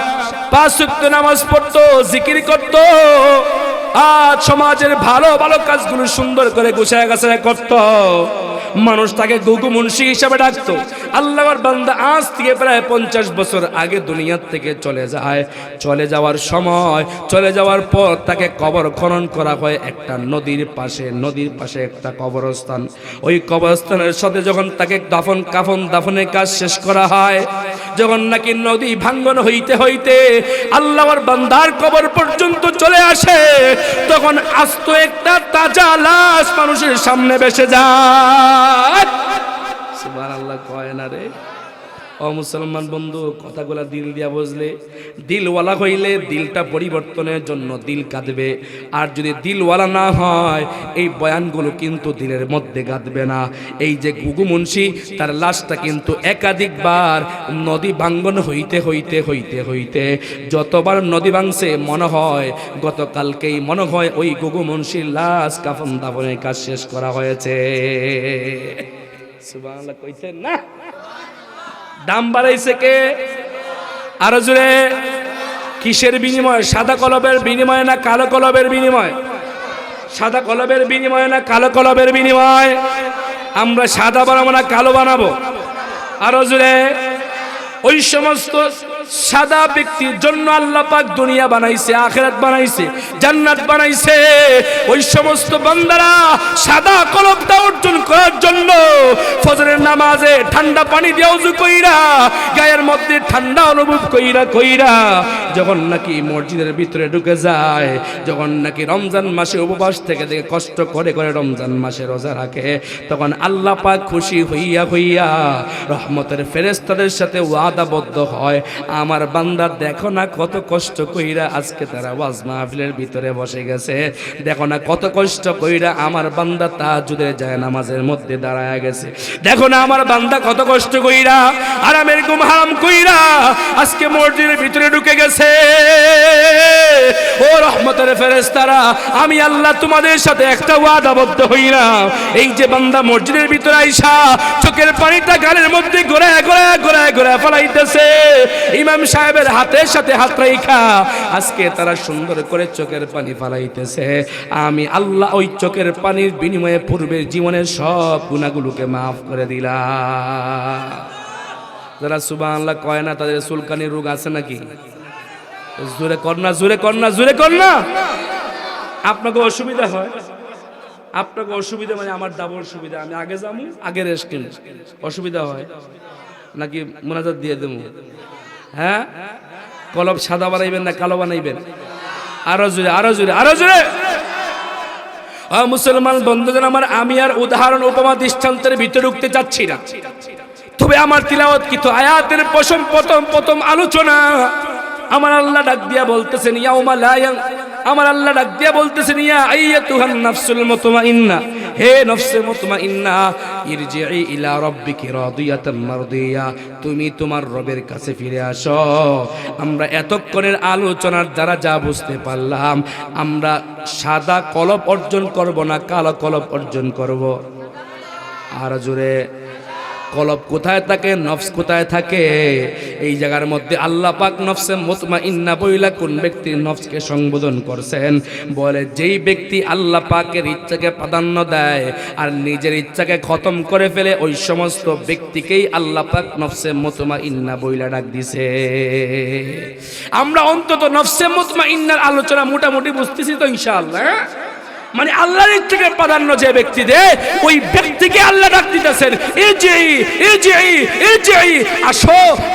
5 ওয়াক্ত নামাজ পড়তো, জিকির করতো। আজ সমাজের ভালো ভালো কাজগুলো সুন্দর করে গুছায় গাছায় করত, মানুষ তাকে গুগু মুন্সি হিসাবে ডাকতো। আল্লাহর বান্দা আজ থেকে প্রায় 50 বছর আগে দুনিয়ার থেকে চলে যায়। চলে যাওয়ার সময়, চলে যাওয়ার পর তাকে কবর খনন করা হয় একটা নদীর পাশে একটা কবরস্থান। ওই কবরস্থানের সাথে যখন তাকে দাফনের কাজ শেষ করা হয়, যখন নাকি নদী ভাঙ্গন হইতে হইতে আল্লাহর বান্দার কবর পর্যন্ত চলে আসে, তখন আস্ত একটা তাজা লাশ মানুষের সামনে ভেসে যায়। সুবহানাল্লাহ কয় না রে? ও মুসলমান বন্ধু, কথাগুলা দিল দিয়া বুঝলে, দিলওয়ালা হইলে দিলটা পরিবর্তনের জন্য দিল কাঁদবে। আর যদি দিলওয়ালা না হয়, এই বয়ানগুলো কিন্তু দিলের মধ্যে গাঁদবে না। এই যে গুগু মুন্সি, তার লাশটা কিন্তু একাধিকবার নদী ভাঙ্গন হইতে হইতে হইতে হইতে যতবার নদী ভাঙছে, মনে হয় গতকালকেই মনে হয় ওই গুগু মুন্সির লাশ কাফন দাফনের কাজ শেষ করা হয়েছে। সুবহানাল্লাহ কইছেন না? দাম বাড়াইছে কে? আরো জোরে। কিসের বিনিময়? সাদা কলবের বিনিময় না কালো কলবের বিনিময়? সাদা কলবের বিনিময় না কালো কলবের বিনিময়? আমরা সাদা বানাবো না কালো বানাবো? আরো জোরে। ওই সমস্ত সাদা ব্যক্তির জন্য আল্লাহ পাক দুনিয়া বানাইছে, আখিরাত বানাইছে, জান্নাত বানাইছে। ওই সমস্ত বান্দারা সাদা কলবটা অর্জন করার জন্য ফজরের নামাজে ঠান্ডা পানি দিয়ে ওযু কইরা, গায়ের মধ্যে ঠান্ডা অনুভব কইরা যখন নাকি মসজিদের ভিতরে ঢুকে যায়, যখন নাকি রমজান মাসে উপবাস থেকে কষ্ট করে করে রমজান মাসে রোজা রাখে, তখন আল্লাহ পাক খুশি হইয়া রহমতের ফেরেশতাদের সাথে ওয়াদাবদ্ধ হয়, আমার বান্দা দেখো না কত কষ্ট কইরা আজকে তারা ওয়াজ মাহফিলের ভিতরে বসে গেছে, দেখো না কত কষ্ট কইরা আমার বান্দা তাহাজ্জুদের যায় নামাজের মধ্যে দাঁড়ায় গেছে, দেখো না আমার বান্দা কত কষ্ট কইরা আরামের ঘুম হারাম কইরা আজকে মসজিদের ভিতরে ঢুকে গেছে। ও রহমতের ফেরেশতারা, আমি আল্লাহ তোমাদের সাথে একটা ওয়াদাবদ্ধ হইলাম, এই যে বান্দা মসজিদের ভিতরে আইসা চোখের পানিটা গালের মধ্যে ঘোরায় ফলাইতেছে, ইমাম সাহেবের হাতের সাথে হাত রাইখা আজকে তারা সুন্দর করে চোখের পানি ফালাইতেছে, আমি আল্লাহ ওই চোখের পানির বিনিময়ে পূর্বের জীবনের সব গুনাহগুলোকে মাফ করে দিলাম। যারা সুবহানাল্লাহ কয় না, তাদের চুলকানির রোগ আছে নাকি? জোরে কর না। আপনাকে অসুবিধা হয়? আপনাকে অসুবিধা মানে আমার ডাবল সুবিধা, আমি আগে যাবো, আগে রেস্ট নিন, অসুবিধা হয় নাকি মোনাজাত দিয়ে দেবো? হ্যাঁ, কলব সাদা বানাইবেন না কালো বানাইবেন? আরো জোরে। মুসলমান বন্ধুগণ আমার, আমি আর উদাহরণ উপমা দৃষ্টান্তের ভিতরে ঢুকতে চাচ্ছি না, তবে আমার তিলাওয়াত কিন্তু আয়াতের প্রথম আলোচনা আমার আল্লাহ ডাক দিয়া বলতেছেন, ইয়া আইয়াতুহান নাফসুল মুতমাইন্না, হে নফসে মুতমাইন্না, ইরজিই ইলা রাব্বিকি রাদিয়াতাম মারদিয়া, তুমি তোমার রবের কাছে ফিরে আসো। আমরা এতক্ষণের আলোচনার দ্বারা যা বুঝতে পারলাম, আমরা সাদা কলব অর্জন করব না কালো কলব অর্জন করব? আর জোরে। কলব কোথায় থাকে, নফস কোথায় থাকে? এই জায়গার মধ্যে আল্লাহ পাক নফসে মুতমাইন্না বইলা কোন ব্যক্তির নফসকে সম্বোধন করছেন? বলে যেই ব্যক্তি আল্লাহ পাকের ইচ্ছাকে প্রাধান্য দেয় আর নিজের ইচ্ছাকে খতম করে ফেলে, ওই সমস্ত ব্যক্তিকেই আল্লাহ পাক নফসে মুতমাইন্না বইলা ডাক দিছে। আমরা অন্তত নফসে মুতমাইন্নার আলোচনা মোটামুটি বুঝতেছি তো ইনশাআল্লাহ। মানে আল্লাহর ইচ্ছাকে প্রাধান্য যে ব্যক্তি দেয়, ওই ব্যক্তিকে আল্লাহ ডাক দিতেছেন,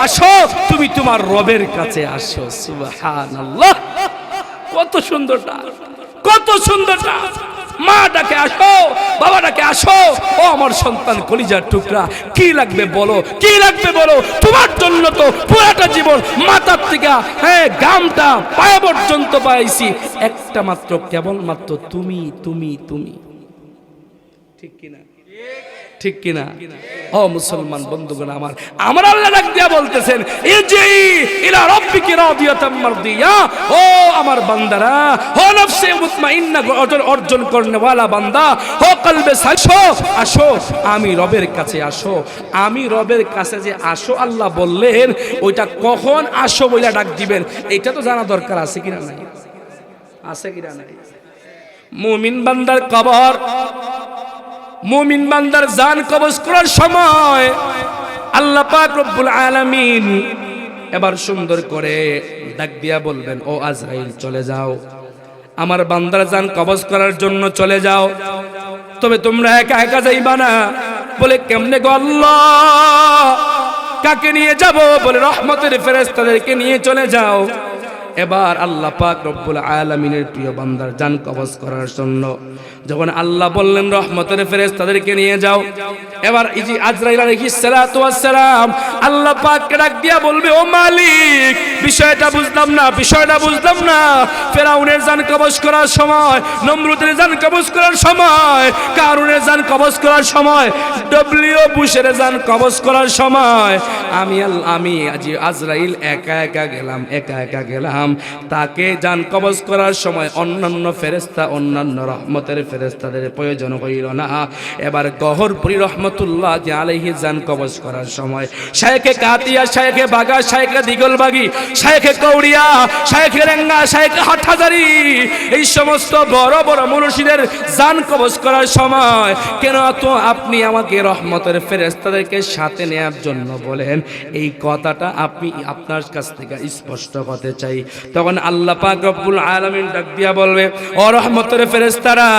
আসো তুমি তোমার রবের কাছে আসো। সুবহানাল্লাহ, কত সুন্দরটা। মা ডাকে আসো, বাবা ডাকে আসো, ও আমার সন্তান কলিজার টুকরা, কি লাগবে বলো, তোমার জন্য তো পুরাটা জীবন মাথার থেকে গামটা পায়ে পর্যন্ত পাইছি, একটা মাত্র কেবলমাত্র তুমি। ঠিক কিনা? ও মুসলমান বন্ধুগণ আমার আল্লাহ ডাক দিয়া বলতেছেন, ইরজিই ইলা রাব্বিকি রাদিয়াতাম মারদিয়া, ও আমার বান্দারা, ও নফসে মুতমাইন্না অর্জন করনে ওয়ালা বান্দা, ও কলবে আসো আমি রবের কাছে আসো। আমি রবের কাছে যে আসো আল্লাহ বললেন, ওইটা কখন আসো বইলা ডাক দিবেন, এটা তো জানা দরকার আছে কিনা নাই? মুমিন বান্দার কবর, মুমিন বান্দার জান কবজ করার সময় আল্লাহ পাক রব্বুল আলামিন এবার সুন্দর করে ডাক দিয়া বলবেন, ও আজরাইল চলে যাও, আমার বান্দার জান কবজ করার জন্য চলে যাও। তবে তোমরা একা একা যাইবা না। বলে কেমনে গো আল্লাহ, কাকে নিয়ে যাব? বলে রহমতের ফেরেশতাদেরকে নিয়ে চলে যাও। এবার আল্লাহ পাক রব্বুল আলামিনের প্রিয় বান্দার জান কবজ করার জন্য যখন আল্লাহ বললেন রহমতের ফেরেশতাদেরকে নিয়ে যাও, এবার ইজি আজরাইল আলাইহিস সালাতু ওয়াস সালাম আল্লাহ পাককে ডাক দিয়া বলবে, ও মালিক, বিষয়টা বুঝলাম না, বিষয়টা বুঝলাম না। ফেরাউনের জান কবজ করার সময়, নমরুদের জান কবজ করার সময়, কারুনের জান কবজ করার সময়, ডব্লিউ বুশের জান কবজ করার সময় আমি আজরাইল একা একা গেলাম। তাকে জান কবজ করার সময় অন্যান্য ফেরেশতা, অন্যান্য রহমতের ফেরেশতাদের প্রয়োজন হইল না। এবার গহরপুরি রহমতুল্লাহ আলাইহি জান কবজ করার সময় শায়েখে কাতিয়া, শায়েখে বাগা, শায়েখে দিগলবাগি, শায়েখে কৌড়িয়া, শায়েখে রেঙ্গা, শায়েখে হাটহাজারি, এই সমস্ত বড় বড় মুর্শিদের জান কবজ করার সময় কেন তো আপনি আমাকে রহমতের ফেরেশতাদেরকে সাথে নেয়ার জন্য বলেন, এই কথাটা আপনি আপনার কাছ থেকে স্পষ্ট করতে চাই। তখন আল্লাহ পাক রব্বুল আলামিন ডাক দিয়া বলবে, ও রহমতের ফেরেশতারা,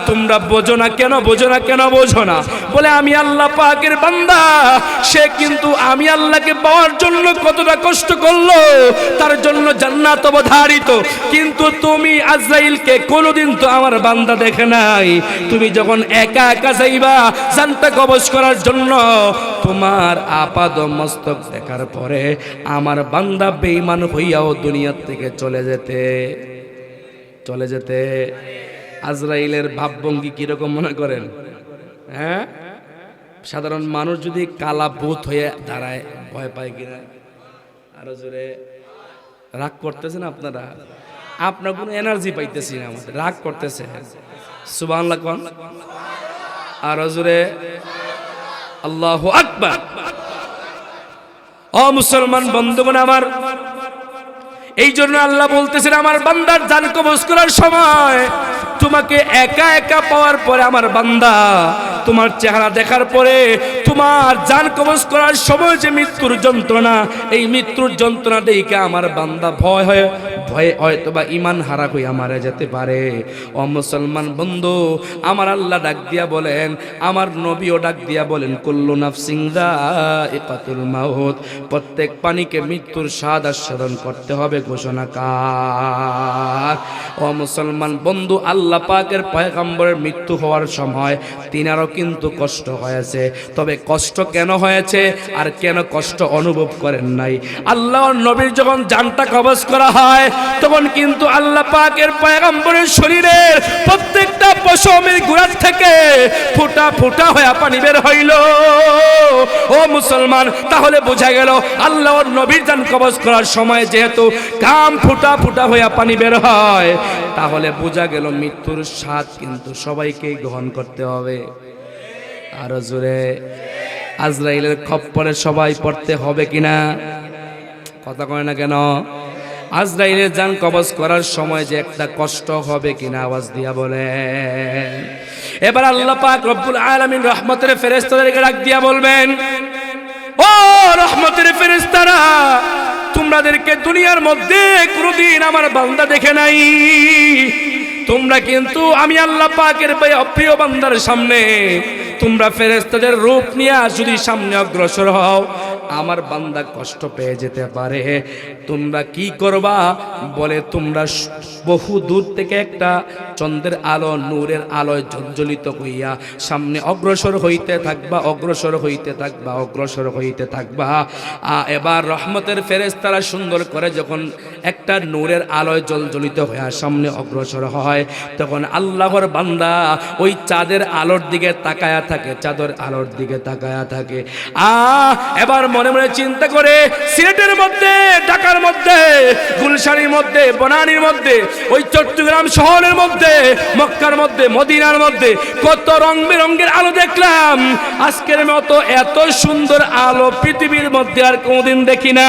তোমরা বোঝো না কেন, বোঝো না কেন, বোঝো না? বলে আমি আল্লাহ পাকের বান্দা, সে কিন্তু আমি আল্লাহকে পাওয়ার জন্য কতটা কষ্ট করলো, তার জন্য জান্নাত অবধারিত। কিন্তু তুমি আজরাইলকে কোনোদিন তো আমার বান্দা দেখে নাই। তুমি যখন একা একা যাইবা জানটা কবজ করার জন্য, তোমার আপাদ মস্তক দেখার পরে আমার বান্দা বেঈমান হইয়াও দুনিয়ার থেকে চলে যেতে আজরাইলের ভাবভঙ্গি কিরকম মনে করেন? হ্যাঁ, সাধারণ মানুষ যদি কালা ভূত হয়ে দাঁড়ায় ভয় পায় কিনা? আরো জোরে। রাগ করতেছেন আপনারা? আপনার কোনো এনার্জি পাইতেছি না, আমাদের রাগ করতেছে। সুবহানাল্লাহ কোন? আরো জোরে। আল্লাহু আকবার। ও মুসলমান বন্ধুগণ আমার, এই জন্য আল্লাহ বলতেছেন, আমার বান্দার জান কবজ করার সময় তোমাকে একা একা পাওয়ার পরে আমার বান্দা তোমার চেহারা দেখার পরে তোমার জান কবজ করার সময় যে মৃত্যুর যন্ত্রণা, এই মৃত্যুর যন্ত্রণা দেখে আমার বান্দা ভয়ে হয়তো বা ইমান হারা হইয়া মারা যেতে পারে। ও মুসলমান বন্ধু আমার, আল্লাহ ডাক দিয়া বলেন, আমার নবীও ডাক দিয়া বলেন, কুল্লু নাফসিন যায়িকাতুল মাউত, প্রত্যেক প্রাণীকে মৃত্যুর স্বাদ আস্বাদন করতে হবে, ঘোষণা কার? ও মুসলমান বন্ধু, আল্লাহ পাকের পয়গম্বরের মৃত্যু হওয়ার সময় তিনারও কিন্তু কষ্ট হয়েছে। তবে কষ্ট কেন হয়েছে আর কেন কষ্ট অনুভব করেন নাই? আল্লাহর নবীর যখন জানটা কবজ করা হয় তখন কিন্তু আল্লাহ পাকের পয়গম্বরের শরীরের প্রত্যেকটা পশমের গোড়ার থেকে ফোঁটা ফোঁটা হয়ে পানি বের হইল। ও মুসলমান, তাহলে বোঝা গেল আল্লাহর নবীর জান কবজ করার সময় যেহেতু ঘাম ফোঁটা ফোঁটা হয়ে পানি বের হয়, তাহলে বোঝা গেল মৃত্যুর স্বাদ কিন্তু সবাইকেই গ্রহণ করতে হবে। আরো জোরে। আজরাইলের খপ্পরে সবাই পড়তে হবে কিনা? কথা কয় না কেন? আজরাইলের জান কবজ করার সময় যে একটা কষ্ট হবে কিনা, আওয়াজ দিয়া বলেন। এবার আল্লাহ পাক রব্বুল আলামিন রহমতের ফেরেশতাদেরকে ডাক দিয়া বলবেন, ও রহমতের ফেরেশতারা, তোমাদেরকে দুনিয়ার মধ্যে কোনোদিন আমার বান্দা দেখে নাই। তোমরা কিন্তু আমি আল্লাহ পাকের প্রিয় বান্দার সামনে তোমরা ফেরেশতাদের রূপ নিয়ে যদি সামনে অগ্রসর হও, আমার বান্দা কষ্ট পেয়ে যেতে পারে। তোমরা কি করবা? বলে তোমরা বহু দূর থেকে একটা চন্দ্রের আলো, নূরের আলোয় জ্বলিত হইয়া সামনে অগ্রসর হইতে থাকবা, অগ্রসর হইতে থাকবা, অগ্রসর হইতে থাকবা। এবার রহমতের ফেরেশতারা সুন্দর করে যখন একটা নূরের আলোয় জ্বলিত হইয়া সামনে অগ্রসর হয়, তখন আল্লাহর বান্দা ওই চাঁদের আলোর দিকে তাকায়া থাকে, চাঁদের আলোর দিকে তাকায়া থাকে। এবার মনে মনে চিন্তা করে, সিলেটের মধ্যে, ঢাকার মধ্যে, গুলশানের মধ্যে, বনানীর মধ্যে, ওই চট্টগ্রাম শহরের মধ্যে, মক্কার মধ্যে, মদিনার মধ্যে কত রং বেরঙের আলো দেখলাম। আজকের মতো এত সুন্দর আলো পৃথিবীর মধ্যে আর কোনদিন দেখি না।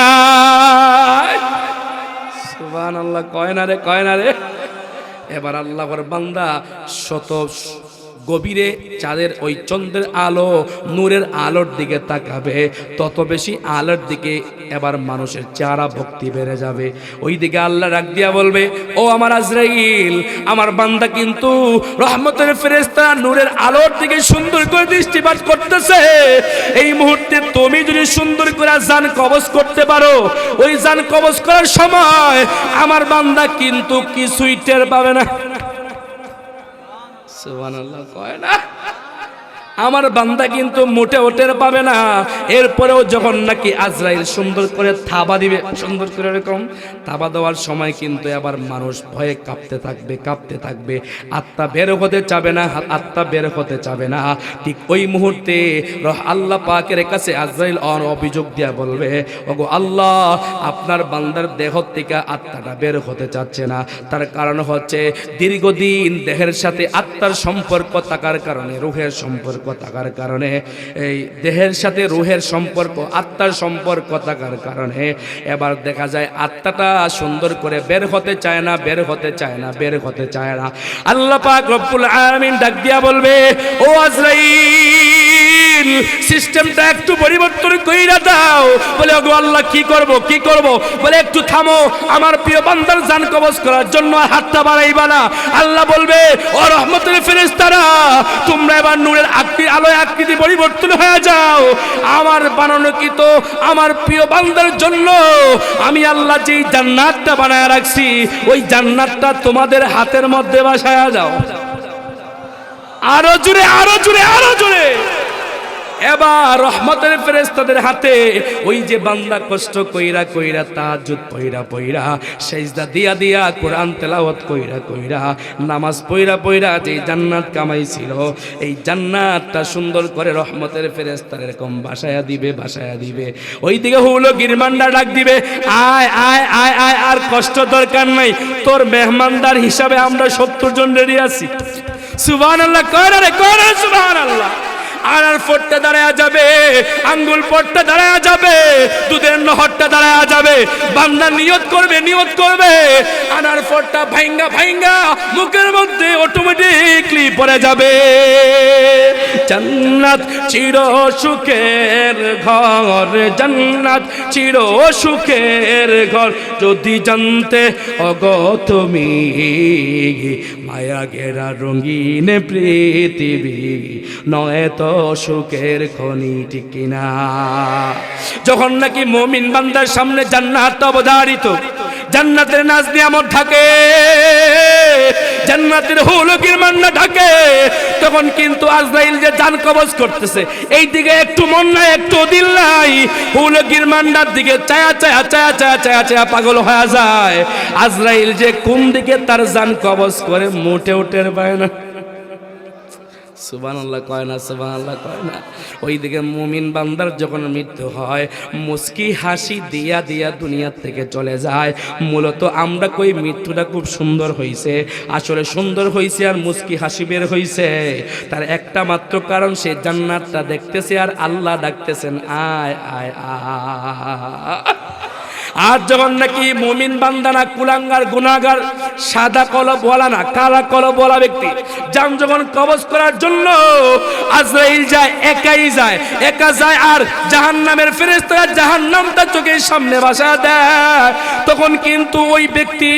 সুবহানাল্লাহ, কয় না রে, কয় না রে। এবার আল্লাহর বান্দা শত গভীরে চাঁদের ওই চন্দ্রের আলো নূরের আলোর দিকে তাকাবে, তত বেশি আলোর দিকে এবার মানুষের চেহারা ভক্তি বেড়ে যাবে। ওই দিকে আল্লাহ ডাক দিয়া বলবে, ও আমার আজরাইল, আমার বান্দা কিন্তু রহমতের ফেরেশতা নূরের আলোর দিকে সুন্দর করে দৃষ্টিপাত করতেছে। এই মুহূর্তে তুমি যদি সুন্দর করে জান কবজ করতে পারো, ওই জান কবজ করার সময় আমার বান্দা কিন্তু কিছুই টের পাবে না। সুবহানাল্লাহ কয় না, আমার বান্দা কিন্তু মোটেও টের পাবে না। এরপরেও যখন নাকি আজরাইল সুন্দর করে থাবা দিবে, সুন্দর করে এরকম থাবা দেওয়ার সময় কিন্তু আবার মানুষ ভয়ে কাঁপতে থাকবে, কাঁপতে থাকবে, আত্মা বের হতে চাবে না, আত্মা বের হতে চাবে না। ঠিক ওই মুহূর্তে আল্লাহ পাকের কাছে আজরাইল অভিযোগ দিয়া বলবে, ওগো আল্লাহ, আপনার বান্দার দেহ থেকে আত্মাটা বের হতে চাচ্ছে না। তার কারণ হচ্ছে দীর্ঘদিন দেহের সাথে আত্মার সম্পর্ক থাকার কারণে, রূহের সম্পর্ক থাকার কারণে, এই দেহের সাথে রূহের সম্পর্ক, আত্মার সম্পর্ক থাকার কারণে এবার দেখা যায় আত্মাটা সুন্দর করে বের হতে চায় না, বের হতে চায় না, বের হতে চায় না। আল্লাহ পাক রব্বুল আলামিন ডাক দিয়া বলবে, ও আজরাইল, সিস্টেমটা একটু পরিবর্তন কইরা দাও। বলে, ওগো আল্লাহ, কি করব, কি করব? বলে, একটু থামো, আমার প্রিয় বান্দার জান কবজ করার জন্য হাতটা বাড়াইবা না। আল্লাহ বলবে, ও রহমতের ফেরেশতারা, তোমরা এবার নূরের আলোয় আকৃতি পরিবর্তন হয়ে যাও। আমার বানানোকৃত আমার প্রিয় বান্দার জন্য আমি আল্লাহ যেই জান্নাতটা বানায় রাখছি, ওই জান্নাতটা তোমাদের হাতের মধ্যে বসায়া যাও। আরো জোরে, আরো জোরে, আরো জোরে। এবার রহমতের ফেরেশতাদের হাতে ওই যে বান্দা কষ্ট কইরা কইরা তাহাজ্জুদ পইরা পইরা সিজদা দিয়া দিয়া কোরআন তেলাওয়াত কইরা কইরা নামাজ পইরা পইরা যে জান্নাত কামাইছিল, এই জান্নাতটা সুন্দর করে রহমতের ফেরেশতারা এরকম বাসায়া দিবে, বাসায়া দিবে। ওইদিকে হলো গিরমান্ডা ডাক দিবে, আয় আয় আয় আয়, আর কষ্ট দরকার নাই, তোর মেহমানদার হিসাবে আমরা 70 জন রেডি আছি। সুবহানাল্লাহ, কয় রে, কয় রে, সুবহানাল্লাহ। আনার ফোটটা দাঁড়ায়া যাবে, আঙ্গুল ফোটটা দাঁড়ায়া যাবে, দুধের নহরটা দাঁড়ায়া যাবে। বান্দা নিয়ত করবে, নিয়ত করবে, আনার ফোটটা ভাঙ্গা ভাঙ্গা মুখের মধ্যে অটোমেটিকলি পড়ে যাবে। জান্নাত চির সুখের ঘর, জান্নাত চির সুখের ঘর, যদি জানতে ওগো তুমি, মায়া ঘেরা রঙিন পৃথিবী নয় তো সুখের খনি, ঠিক কিনা? যখন নাকি মুমিন বান্দার সামনে জান্নাত অবধারিত, জান্নাতের নাজ নিয়ামত থাকে, জান্নাতের হুলুকির মান্না থাকে, তখন কিন্তু আজরাইল যে জান কবজ করতেছে, এই দিকে একটু মন নাই, একটু দিল নাই, হুলুকির মান্নার দিকে চায়া চায়া চায়া চায়া চায়া চায়া পাগল হয়ে যায়। আজরাইল যে কোন দিকে তার জান কবজ করে মোটেও টের পায় না। সুবহানাল্লাহ কয় না, সুবহানাল্লাহ কয় না। ওইদিকে মুমিন বান্দার যখন মৃত্যু হয়, মুস্কি হাসি দিয়া দিয়া দুনিয়া থেকে চলে যায়। মূলত আমরা কই মৃত্যুটা খুব সুন্দর হইছে, আসলে সুন্দর হইছে আর মুস্কি হাসি বের হইছে, তার একটা মাত্র কারণ, সে জান্নাতটা দেখতেছে আর আল্লাহ ডাকতেছেন, আয় আয় আয়। আর যখন নাকি মুমিন বান্দা না, কুলাঙ্গার গুনাহগার, সাদা কলব ওয়ালা না, কালা কলব ওয়ালা ব্যক্তি, জান যখন কবজ করার জন্য আজরাইল যায়, একাই যায়, একা যায়, আর জাহান্নামের ফেরেশতারা জাহান্নামটা চোখের সামনে বসা দেয়, তখন কিন্তু ওই ব্যক্তি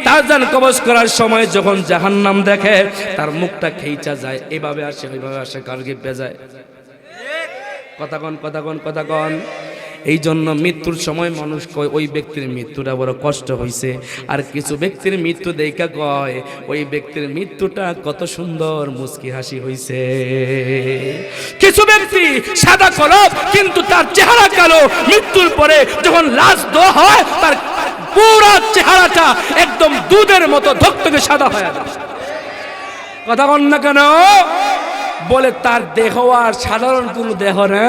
তার জান কবজ করার সময় যখন জাহান্নাম দেখে, তার মুখটা খেইচা যায়, এভাবে আসে, ওইভাবে আসে, কার গিপে যায়। কথা কন, কথা কন, কথা কন। এই জন্য মৃত্যুর সময় মানুষ কয় ওই ব্যক্তির মৃত্যুটা বড় কষ্ট হইছে, আর কিছু ব্যক্তির মৃত্যু দেখা কয় ওই ব্যক্তির মৃত্যুটা কত সুন্দর মুস্কি হাসি হইছে। কিছু ব্যক্তি সাদা কলব কিন্তু তার চেহারা কালো, মৃত্যুর পরে যখন লাশ দেওয়া হয় তার পুরো চেহারাটা একদম দুধের মতো ধকধকে সাদা হয়ে যায়। কথা বল না কেন? বলে তার দেহ আর সাধারণ কোন দেহ না,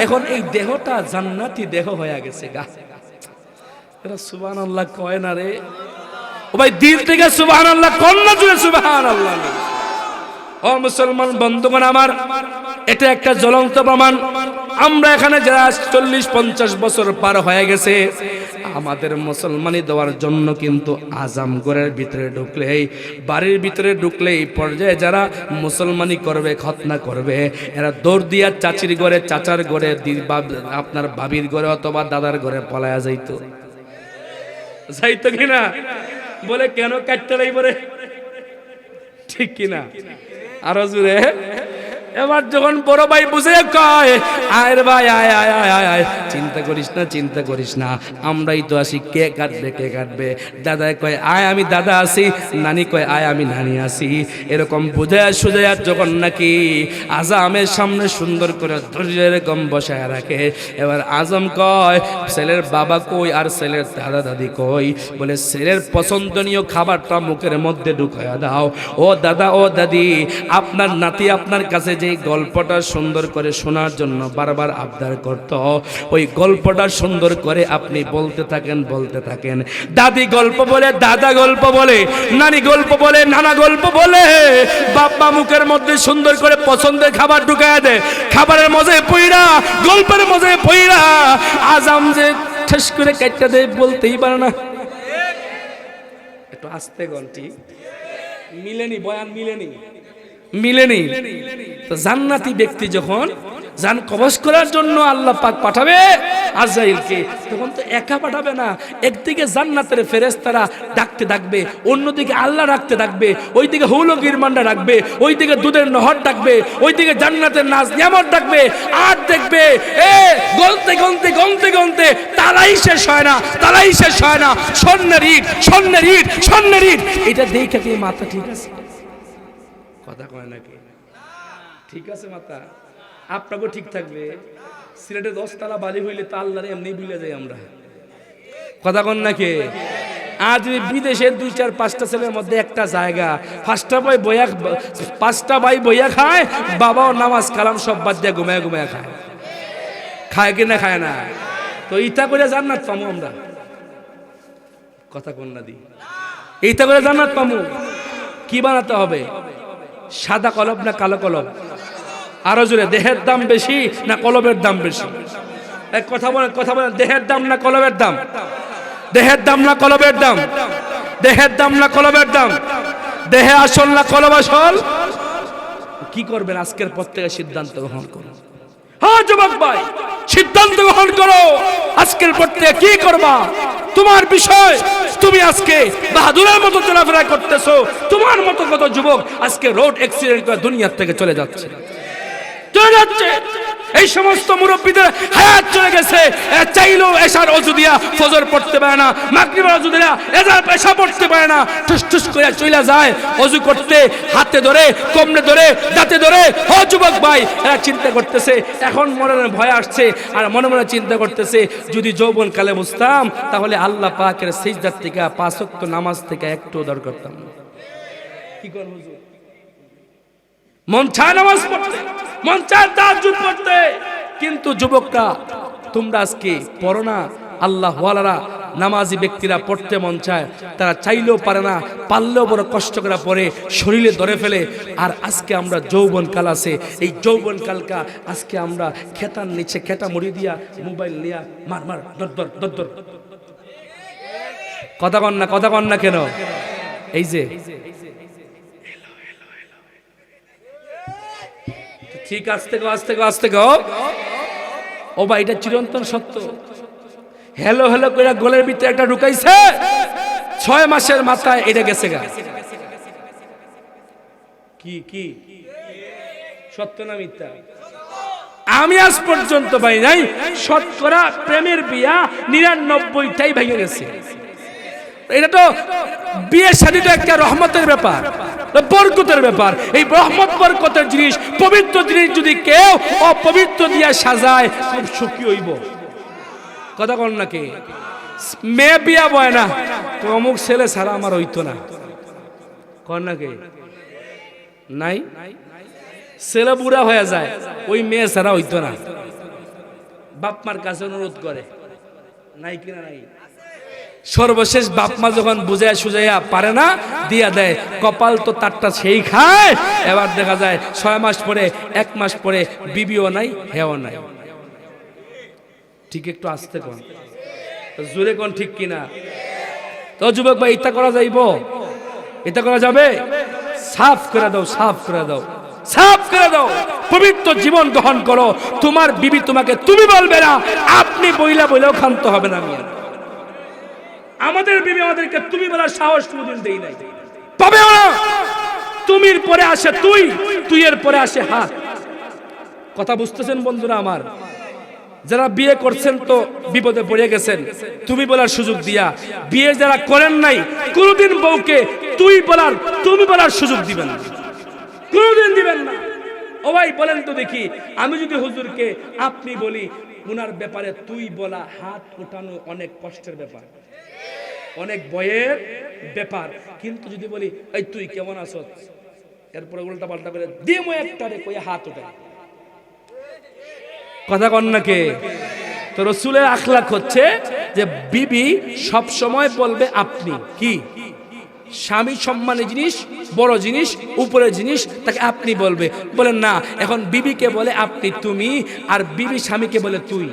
এখন এই দেহটা জান্নাতি দেহ হয়ে গেছে গা। এরা সুবহানাল্লাহ কয় না রে? ও ভাই দিল থেকে সুবহানাল্লাহ কোন না, জুড়ে সুবহানাল্লাহ। ও মুসলমান বন্ধুগণ আমার, এটা একটা জ্বলন্ত প্রমাণ। আমরা এখানে যারা 40-50 বছর পার হয়ে গেছে, আমাদের মুসলমানি দেওয়ার জন্য কিন্তু আজাম ঘরের ভিতরে ঢুকলেই, বাড়ির ভিতরে ঢুকলেই পর্যায়ে যারা মুসলমানি করবে, খতনা করবে, এরা দৌড় দিয়া চাচির ঘরে, চাচার ঘরে, আপনার ভাবির ঘরে অথবা দাদার ঘরে পলায়া যাইতো কিনা? বলে কেন কাটতে নাই বলে, ঠিক কিনা? আরো জুড়ে। এবার যখন বড় ভাই বুঝে কয় আয় রে ভাই আয় আয় আয় আয় আয়, চিন্তা করিস না, চিন্তা করিস না, আমরাই তো আসি, কে কাটবে কে কাটবে? দাদা কয় আয় আমি দাদা আসি, নানি কয় আয় আমি নানি আসি। এরকম বুঝায়া সুঝায়া যখন নাকি আজামের সামনে সুন্দর করে ধৈর্য এরকম বসায় রাখে, এবার আজম কয় ছেলের বাবা কই আর ছেলের দাদা দাদি কই? বলে ছেলের পছন্দনীয় খাবারটা মুখের মধ্যে ঢুকায়া দাও। ও দাদা ও দাদি, আপনার নাতি আপনার কাছে যে গল্পটা সুন্দর করে শোনার জন্য বারবার আবদার করত, ওই গল্পটা সুন্দর করে আপনি বলতে থাকেন, বলতে থাকেন। দাদি গল্প বলে, দাদা গল্প বলে, নানি গল্প বলে, নানা গল্প বলে, বাবা মুখের মধ্যে সুন্দর করে পছন্দের খাবার ঢুকায় দেয়। খাবারের মজায় পইরা, গল্পের মজায় পইরা আজাম যে ঠেস করে কাটতে দেয় বলতেই পারে না। একটু আস্তে গন্টি মিলেনি, বয়ান মিলেনি, মিলেনি। তো জান্নাতি ব্যক্তি যখন জান কবজ করার জন্য আল্লাহ পাক পাঠাবে আজরাইলকে, তখন তো একা পাঠাবে না। একদিকে জান্নাতের ফেরেশতারা ডাকতে ডাকবে, অন্যদিকে আল্লাহ ডাকতে ডাকবে, ওইদিকে হুল গিরমান্ডা ডাকবে, ওইদিকে দুধের নহর ডাকবে, ওইদিকে জান্নাতের নাজ নিয়ামত ডাকবে। আর দেখবে গলতে গলতে গলতে গলতে তালাই শেষ হয় না, তালাই শেষ হয় না। স্বর্ণের ইট, স্বর্ণের ইট, স্বর্ণের ইট। এটা দেখে কি মাথা ঠিক আছে? কথা কয় নাকি? ঠিক আছে মাথা? আপনাকেও ঠিক থাকবে। সিলেটে 10 তলা বাড়ি হইলে তা আল্লাহরে এমনি ভুলে যাই আমরা। কথা কন নাকি? আজ বিদেশের 2, 4, 5টা ছেলের মধ্যে একটা জায়গা, 5টা ভাই বইয়া খায়, বাবাও নামাজ কালাম সব বাদ দিয়ে ঘুমায় ঘুমায় খায়। খায় কিনা খায় না? তো ইটা করে জান্নাত পামু আমরা। কথা কন না দি, এইটা করে জান্নাত পামু। কি বানাতে হবে? সাদা কলম না কালো কলম? আরো জোরে, দেহের দাম বেশি না কলমের দাম বেশি? এক কথা বলেন, কথা বলেন, দেহের দাম না কলমের দাম? দেহের দাম না কলমের দাম? দেহের দাম না কলমের দাম? দেহে আসল না কলম আসল? কি করবেন আজকের পর থেকে সিদ্ধান্ত গ্রহণ করুন। হ্যাঁ যুবক ভাই, সিদ্ধান্ত গ্রহণ করো। আজকের পর থেকে কি করবা তোমার বিষয়। তুমি আজকে বাহাদুরের মতো চলাফেরা করতেছো, তোমার মতো কত যুবক আজকে রোড অ্যাক্সিডেন্ট করে দুনিয়া থেকে চলে যাচ্ছে, চলে যাচ্ছে। এই সমস্ত মুরব্বীদের হায়াত চলে গেছে। চাইলেও এশার ওযু দিয়া ফজর পড়তে পারে না, মাগরিবের ওযু দিয়া এশার পেশা পড়তে পারে না, টুস টুস করে চলে যায় ওযু করতে, হাতে ধরে, কোমরে ধরে, দাঁতে ধরে। ও যুবক ভাই, এরা চিন্তা করতেছে, এখন মনে ভয় আসছে, আর মনে মনে চিন্তা করতেছে যদি যৌবন কালে বুঝতাম তাহলে আল্লাহ পাকের সিজদার থেকে 5 ওয়াক্ত নামাজ থেকে একটু দর করতাম না। কি করব? মন চায় নামাজ পড়তে, মন চায় তাহাজ্জুদ পড়তে, কিন্তু যুবকরা তোমরা আজকে পড়ো না। আল্লাহ ওয়ালারা নামাজি ব্যক্তিরা পড়তে মন চায়, তারা চাইলেও পারে না, পারলেও বড় কষ্ট করে পড়ে, শরীরে ধরে ফেলে। আর আজকে আমরা যৌবন কাল আছে, এই যৌবন কালকা আজকে আমরা খেতার নিচে খেতা মুড়ি দিয়া মোবাইল নিয়া মার মার দর দর দর দর। কথা কন না, কথা কন না কেন? এই যে ঠিক, আস্তে গো আস্তে গো আস্তে গো। ও ভাই, এটা চিরন্তন সত্য। হেলো হেলো করে গোলের ভিতরে একটা ঢুকাইছে, 6 মাসের মাথায় এটা গেছে গা। কি কি সত্য না মিথ্যা? আমি আজ পর্যন্ত ভাই নাই শতকরা প্রেমের বিয়া 99টাই ভেঙে গেছে। এটা তো বিয়ে শাদী তো একটা রহমতের ব্যাপার, বরকতের ব্যাপার। এই রহমত বরকতের জিনিস, পবিত্র জিনিস যদি কেউ অপবিত্র দিয়া সাজায়, খুব সুখী হইব। কথা বল নাকি? মেয়ে বিয়া বয় না, অমুক ছেলে ছাড়া আমার হইতো না, কর নাকি? নাই, ছেলে বুড়া হয়ে যায়, ওই মেয়ে ছাড়া হইতো না, বাপ মার কাছে অনুরোধ করে, নাই কিনা নাই? সর্বশেষ বাপ মা যখন বুঝাইয়া সুজাইয়া পারে না, দিয়া দেয়। কপাল তো তারটা সেই খায়। এবার দেখা যায় 6 মাস পরে, 1 মাস পরে বিবিও নাই, হেও নাই। ঠিক একটু আসতে কোন জোরে কোন ঠিক কিনা? তো যুবক ভাই, এটা করা যাইব? এটা করা যাবে? সাফ করে দাও, সাফ করে দাও, সাফ করে দাও। পবিত্র জীবন গ্রহণ করো। তোমার বিবি তোমাকে তুমি বলবে না, আপনি বইলা বইলেও ক্ষান্ত হবে না। মিয়া, আমাদের বিবি আমাদেরকে তুমি বলার সাহস কোনদিন দেই নাই, পাবেও না। তুমির পরে আসে তুই, তুইয়ের পরে আসে হাত। কথা বুঝতেছেন বন্ধুরা আমার? যারা বিয়ে করছেন তো বিপদে পড়ে গেছেন তুমি বলার সুযোগ দিয়া। বিয়ে যারা করেন নাই, কোনদিন বউকে তুমি বলার সুযোগ দিবেন না, কোনদিন দিবেন না। ও ভাই বলেন তো দেখি, আমি যদি হুজুরকে আপনি বলি, উনার ব্যাপারে তুই বলা, হাত উঠানো অনেক কষ্টের ব্যাপার, অনেক ভয়ের ব্যাপার। কিন্তু যদি বলি এই তুই কেমন আছো, এরপরে উল্টা পাল্টা করে দিমো একটা রে কই হাত উঠাই, কথা কন না কে? তো রাসূলের আখলাক হচ্ছে যে বিবি সব সময় বলবে আপনি। কি স্বামী সম্মানের জিনিস, বড় জিনিস, উপরের জিনিস, তাকে আপনি বলবে। বলেন না, এখন বিবিকে বলে আপনি তুমি, আর বিবি স্বামীকে বলে তুই।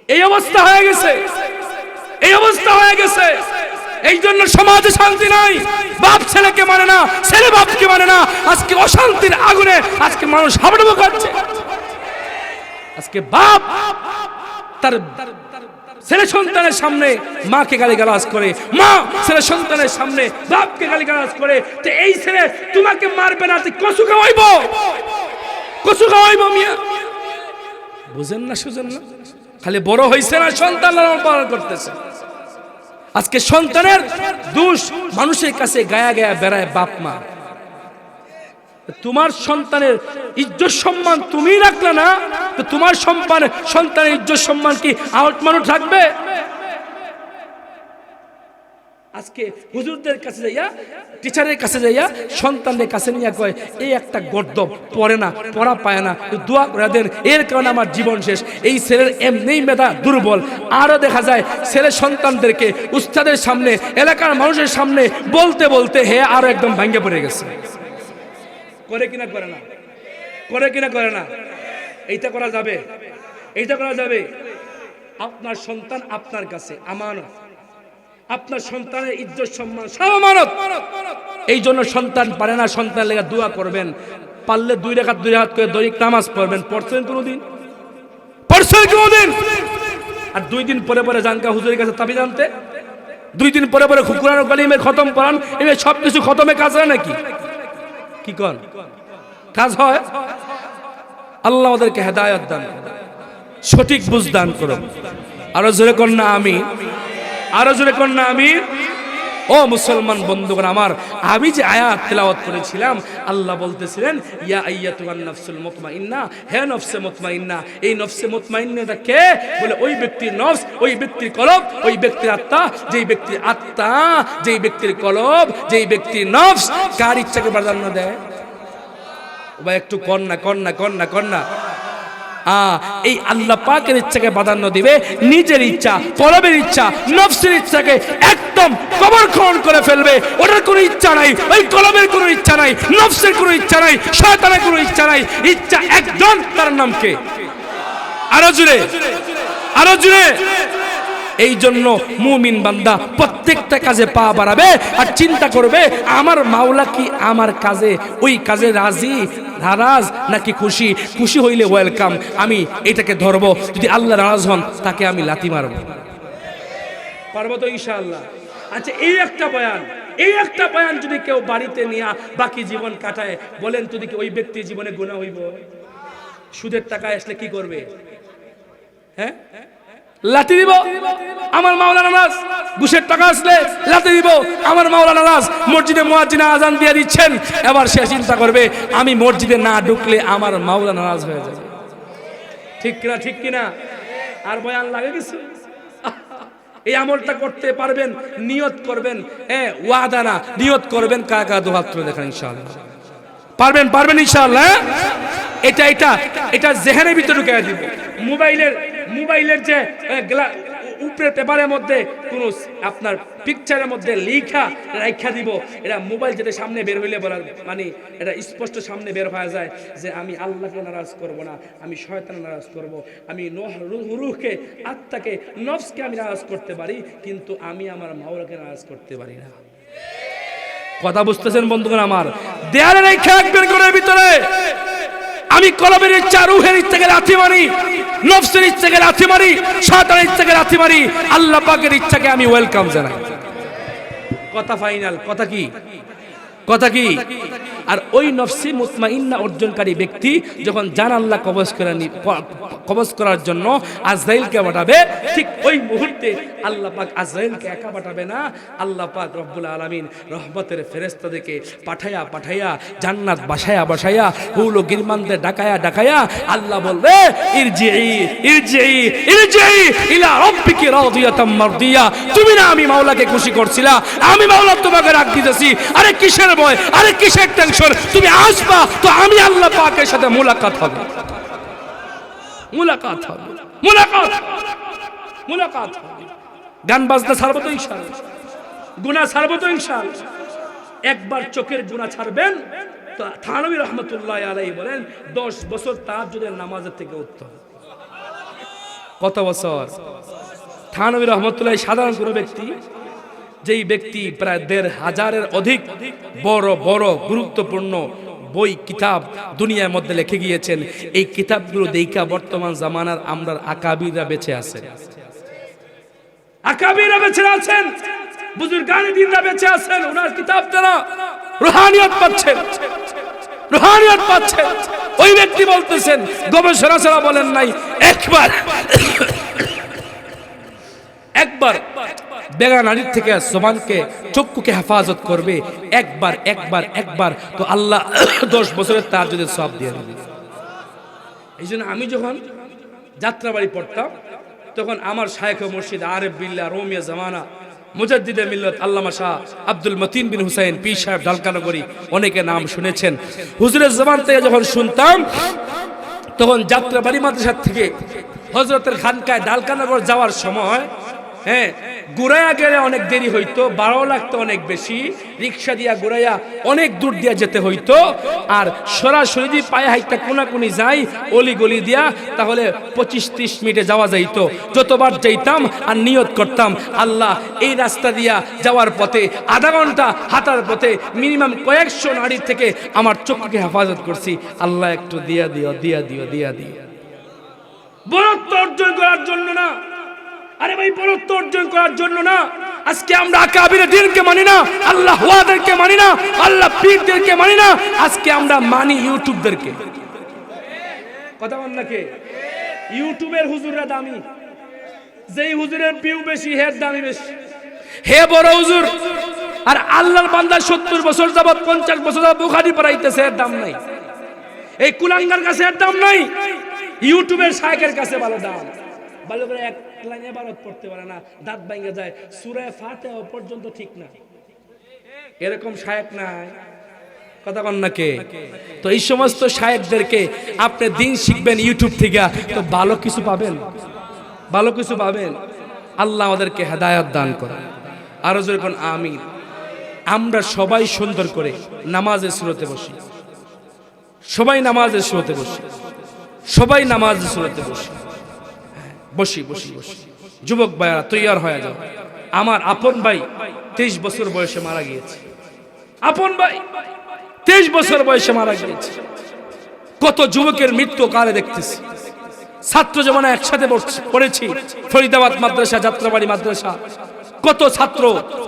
এই অবস্থা হয়ে গেছে, এই অবস্থা হয়ে গেছে। এই জন্য সমাজে শান্তি নাই। বাপ ছেলেকে মানে না, ছেলে বাপকে মানে না। আজকে অশান্তির আগুনে আজকে মানুষ হাবুডুবু খাচ্ছে। আজকে বাপ তার ছেলে সন্তানের সামনে মাকে গালিগালাজ করে, মা ছেলে সন্তানের সামনে বাপকে গালিগালাজ করে। তো এই ছেলে তোমাকে মারবে না, তুই কচু খাওয়াইব, কচু খাওয়াইব। মিয়া বুঝেন না, সুঝেন না? খালি বড় হইছে না, সন্তান লালন পালন করতেছে। আজকে সন্তানের দোষ মানুষের কাছে গায়া গায়া বেড়ায় বাপ মা। তোমার সন্তানের ইজ্জত সম্মান তুমি রাখলে না, তো তোমার সন্তানের ইজ্জত সম্মান কি আউট মানুষ রাখবে? আজকে হুজুরদের কাছে যাইয়া, টিচারের কাছে যাইয়া, সন্তানদের কাছে নিয়ে কয় এই একটা গর্দব, পড়ে না, পড়া পায় না, দোয়া করে দেন, এর কারণে আমার জীবন শেষ। এই ছেলের এমনিই মেধা দুর্বল। আরো দেখা যায় ছেলে সন্তানদেরকে উস্তাদের সামনে, এলাকার মানুষের সামনে বলতে বলতে হে আরো একদম ভাঙ্গে পড়ে গেছে। করে কিনা করে না, করে কিনা করে না? এইটা করা যাবে, এইটা করা যাবে। আপনার সন্তান আপনার কাছে আমানত, আপনার সন্তানের ইজ্জত সম্মান সব আমানত। এই জন্য সন্তান পারে না, সন্তান লেগে দোয়া করবেন, পারলে 2 রাকাত করে দৈনিক নামাজ পড়বেন। পড়ছেন কোনোদিন? পড়ছেন কোনোদিন? আর 2 দিন পরে পরে জানকা হুজুরের কাছে তাবি জানতে, 2 দিন পরে পরে কুরআন কালিমে খতম করান, এমনি সবকিছু খতমে কাজ হয় নাকি? কি কর কাজ হয়? আল্লাহ ওদেরকে হেদায়েত দান, সঠিক বুঝ দান করুন। আরো জোরে কর না আমি, আরো জোরে কর না আমি। ও মুসলমান বন্ধুগণ আমার, আমি যে আয়াত তেলাওয়াত করেছিলাম, আল্লাহ বলতেছিলেন ইয়া আইয়াতুহান নাফসুল মুতমাইন্না, হে নফসে মুতমাইন্না। এই নফসে মুতমাইন্নাটা কে? বলে ওই ব্যক্তির নফস, ওই ব্যক্তির কলব, ওই ব্যক্তির আত্মা, যেই ব্যক্তির আত্মা, যেই ব্যক্তির কলব, যেই ব্যক্তির নফস কার ইচ্ছাকে প্রাধান্য দেয়? ভাই একটু কন্যা কন্যা কন্যা কন্যা এই আল্লাহ পাকের ইচ্ছাকে প্রাধান্য দিবে, নিজের ইচ্ছা, কলবের ইচ্ছা, নফসের ইচ্ছাকে একদম কবর খনন করে ফেলবে। ওটার কোনো ইচ্ছা নাই, ওই কলবের কোনো ইচ্ছা নাই, নফসের কোনো ইচ্ছা নাই, শয়তানের কোনো ইচ্ছা নাই। ইচ্ছা একজন, তার নাম কে? আরো জুড়ে, আরো জুড়ে। এই জন্য মুমিন বান্দা প্রত্যেকটা কাজে পা বাড়াবে আর চিন্তা করবে আমার মাওলা কি আমার কাজে, ওই কাজে রাজি, নারাজ নাকি খুশি? খুশি হইলে ওয়েলকাম, আমি এটাকে ধরবো। যদি আল্লাহ নারাজ হন তাকে আমি লাথি মারবো। পারবো তো ইনশাআল্লাহ? আচ্ছা, এই একটা বয়ান, এই একটা বয়ান যদি কেউ বাড়িতে নিয়ে বাকি জীবন কাটায়, বলেন তো দেখি ওই ব্যক্তির জীবনে গুনাহ হইব? সুদের টাকা আসলে কি করবে? হ্যাঁ, লাথি দিব। আমার মাওলানা নারাজ। ঘুষের টাকা আসলে লাথি দিব। আমার মাওলানা নারাজ। মসজিদে মুয়াজ্জিন আযান দিয়ে দিচ্ছেন, এবার সে চিন্তা করবে আমি মসজিদে না ঢুকলে আমার মাওলানা নারাজ হয়ে যাবে। ঠিক কিনা? ঠিক কিনা? আর বয়ান লাগে কিছু? এই আমলটা করতে পারবেন, নিয়ত করবেন, ওয়াদা না, নিয়ত করবেন। কাকা দুহাত তুলে দেখেন ইনশাআল্লাহ পারবেন, পারবেন ইনশাআল্লাহ। এটা এটা জেহেনের ভিতরে ঢুকিয়ে দিব। মোবাইলের যে উপরে পেপারের মধ্যে কোন আপনার পিকচারের মধ্যে লেখা রাখা দিব, এটা মোবাইল যেটা সামনে বের হইলে বলা মানে এটা স্পষ্ট সামনে বের হয়ে যায় যে আমি আল্লাহকে নারাজ করব না, আমি শয়তানকে নারাজ করব, আমি রূহকে, আত্মাকে, নফসকে আমি নারাজ করতে পারি, কিন্তু আমি আমার মাওলাকে নারাজ করতে পারি না। কথা বুঝতেছেন বন্ধুগণ আমার? দেয়ালে রেখা একবার করে ভিতরে আমি কলবের ইচ্ছা, রূহের ইচ্ছাকে লাথি মারি, নফসের ইচ্ছাকে লাথি মারি, শয়তানের ইচ্ছাকে লাথি মারি, আল্লাহ পাকের ইচ্ছাকে আমি ওয়েলকাম জানাই। কথা ফাইনাল। কথা কি? কথা কি? আর ওই নফসি মুতমাইন্না অর্জনকারী ব্যক্তি যখন জান আল্লাহ কবজ করার জন্য আজরাইলকে পাঠাবে, ঠিক ওই মুহূর্তে আল্লাহ পাক আজরাইলকে একা পাঠাবে না, আল্লাহ পাক রব্বুল আলামিন রহমতের ফেরেশতাদেরকে পাঠাইয়া জান্নাত বাসায়া হুল ও গিরমানদের ডাকায়া আল্লাহ বলবে ইরজিই ইলা রাব্বিকি রাদিয়াতাম মারদিয়া। তুমি না আমি মাওলাকে খুশি করছিলা, আমি মাওলা তোমাকে রাখ দিতেছি। আরে কিসের ভয়, আরে কিসের টেনশন? তুমি আসবা তো আমি আল্লাহ পাকের সাথে মুলাকাত হবে। গান বাজনা ছাড়বো তো ইনশাআল্লাহ, গুনাহ ছাড়বো তো ইনশাআল্লাহ। একবার চোখের গুনাহ ছাড়বেন তো থানবী রহমতুল্লাহি আলাইহি বলেন 10 বছর তাহাজ্জুদের নামাজের থেকে উত্তম। কত বছর? থানবী রহমতুল্লাহি সাধারণ কোনো ব্যক্তি, যেই ব্যক্তি প্রায় 1500-এর অধিক বড় বড় গুরুত্বপূর্ণ বই কিতাব দুনিয়ার মধ্যে লিখে গিয়েছেন, এই কিতাবগুলো দেখা বর্তমান জামানার আমরার আকাবিররা বেঁচে আছেন, আকাবিররা বেঁচে আছেন, বুজুর্গানে দ্বীনরা বেঁচে আছেন। ওনার কিতাব দ্বারা রুহানিয়ত পাচ্ছেন। ওই ব্যক্তি বলতেছেন, গবেষণা ছাড়া বলেন নাই, একবার বেগা নারীর থেকে জবানকে, চক্ষুকে হেফাজত করবে, একবার তো আল্লাহ 10 বছরের তার যদি সব দিয়ে দেবে। এই জন্য আমি যখন যাত্রাবাড়ি পড়তাম তখন আমার শায়েখ মুর্শিদ আরেফ বিল্লাহ রোমিয়া জামানা মুজাদ্দিদে মিল্লাত আল্লামা শাহ আব্দুল মতিন বিন হুসাইন পীর সাহেব ডালকানগরী, অনেকে নাম শুনেছেন। হুজুরের জবান থেকে যখন শুনতাম তখন যাত্রাবাড়ি মাদ্রাসা থেকে হযরতের খানকায় ডালকানগর যাওয়ার সময় ঘুরাইয়া গেলে অনেক দেরি হইতো, ভাড়াও লাগতো অনেক বেশি, রিক্সা দিয়া ঘুরাইয়া অনেক দূর দিয়া যেতে হইতো। আর সরাসরি যদি পায়ে হাইটা কোনাকুনি যাই অলি গলি দিয়া, তাহলে 25-30 মিনিটে যাওয়া যাইতো। যতবার যাইতাম আর নিয়ত করতাম, আল্লাহ এই রাস্তা দিয়া যাওয়ার পথে আধা ঘন্টা হাঁটার পথে মিনিমাম কয়েকশো নারীর থেকে আমার চোখকে হেফাজত করছি, আল্লাহ একটু দিয়া দিও। বরত্ব অর্জন করার জন্য না, আরে ভাই বরত্ব অর্জন করার জন্য না। আজকে আমরা আকাবির দ্বীনকে মানি না, আল্লাহ ওয়াদেরকে মানি না, আল্লাহ পীরদেরকে মানি না, আজকে আমরা মানি ইউটিউবদেরকে। কথা বল না কে? ইউটিউবের হুজুররা দামি, যেই হুজুরের ভিউ বেশি হের দামি বেশি, হে বড় হুজুর। আর আল্লাহর বান্দা 70 বছর যাবত 50 বছর যাবত বুখারী পড়াইতেছে, এর দাম নাই। এই কুলাঙ্গার কাছে এর দাম নাই, ইউটিউবের শায়েখের কাছে ভালো দাম। ভালো করে এক লাইন ইবারত পড়তে পারে না, দাঁত ভাঙে যায়, সূরা ফাতিহা পর্যন্ত ঠিক না, এরকম শায়েখ নাই। কথা বল না কে? তো এই সমস্ত শায়েখদেরকে আপনি দিন শিখবেন ইউটিউব থেকে, তো ভালো কিছু পাবেন। আল্লাহ আমাদেরকে হেদায়েত দান করেন। আরো জোরে কোন আমিন। আমরা সবাই সুন্দর করে নামাজের সুরতে বসি, সবাই নামাজের সুরতে বসি। যুবক ভাইরা তৈয়ার হয়ে যাও। আমার আপন ভাই 23 বছর বয়সে মারা গিয়েছে। কত যুবকের মৃত্যু কালে দেখতেছি। ছাত্র জীবনে একসাথে পড়েছি, ফরিদাবাদ মাদ্রাসা, যাত্রাবাড়ি মাদ্রাসা, কত ছাত্র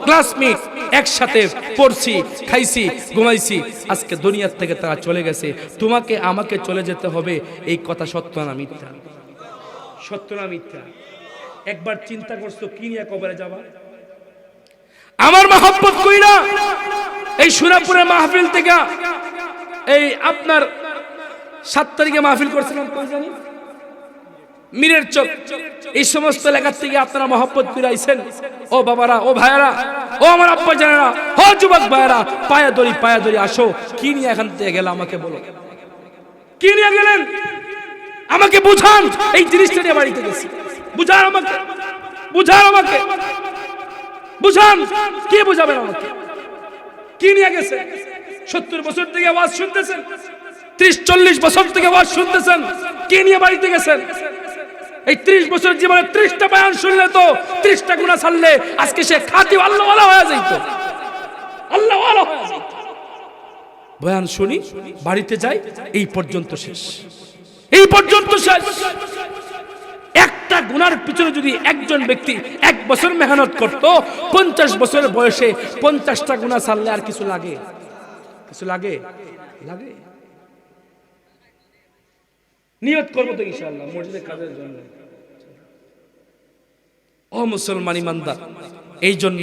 ক্লাসমেট একসাথে পড়ছি, খাইছি, ঘুমাইছি। আজকে দুনিয়ার থেকে তারা চলে গেছে। তোমাকে আমাকে চলে যেতে হবে, এই কথা সত্য না মিথ্যা? সত্য না মিথ্যা? একবার চিন্তা করছো কি নিয়ে কবরে যাবা? আমার মহব্বত কইরা এই সুরাপুরের মাহফিল থেকে, এই আপনার 7 তারিখে মাহফিল করছিলাম কই জানি, মিরের চোখ, এই সমস্ত এলাকার থেকে আপনারা মহব্বত করে আইছেন। ও বাবারা, ও ভাইয়ারা, ও আমার আব্বা জানেরা, ও যুবক ভাইয়ারা, পায়ে ধরি আসো। কি নিয়ে এখান থেকে গেল আমাকে বলো, কি নিয়ে গেলেন আমাকে বুঝান। এই জিনিসটা নিয়ে বাড়িতে গেছি, বুঝান আমাকে, বুঝান আমাকে, বুঝান। কি বুঝাবেন আমাকে? কি নিয়ে গেছে? 70 বছর থেকে ওয়াজ শুনতেছেন, 30-40 বছর থেকে ওয়াজ শুনতেছেন, কি নিয়ে বাড়িতে গেছেন? এই 30 বছর জীবনে 30টা বয়ান শুনলে তো 30টা গুনাহ ছাড়লে আজকে সে খাঁটি আল্লাহওয়ালা হয়ে যেত, আল্লাহওয়ালা হয়ে যেত। বয়ান শুনি, বাড়িতে যাই, এই পর্যন্ত শেষ, এই পর্যন্ত শেষ। একটা গুনার পিছনে যদি একজন ব্যক্তি 1 বছর মেহনত করত, 50 বছরের বয়সে 50টা গুনাহ ছাড়লে আর কিছু লাগে? কিছু লাগে? লাগে। নিয়ত করবো তো ইনশাআল্লাহ মসজিদের কাজের জন্য। ও মুসলমান ইমানদার, এই জন্য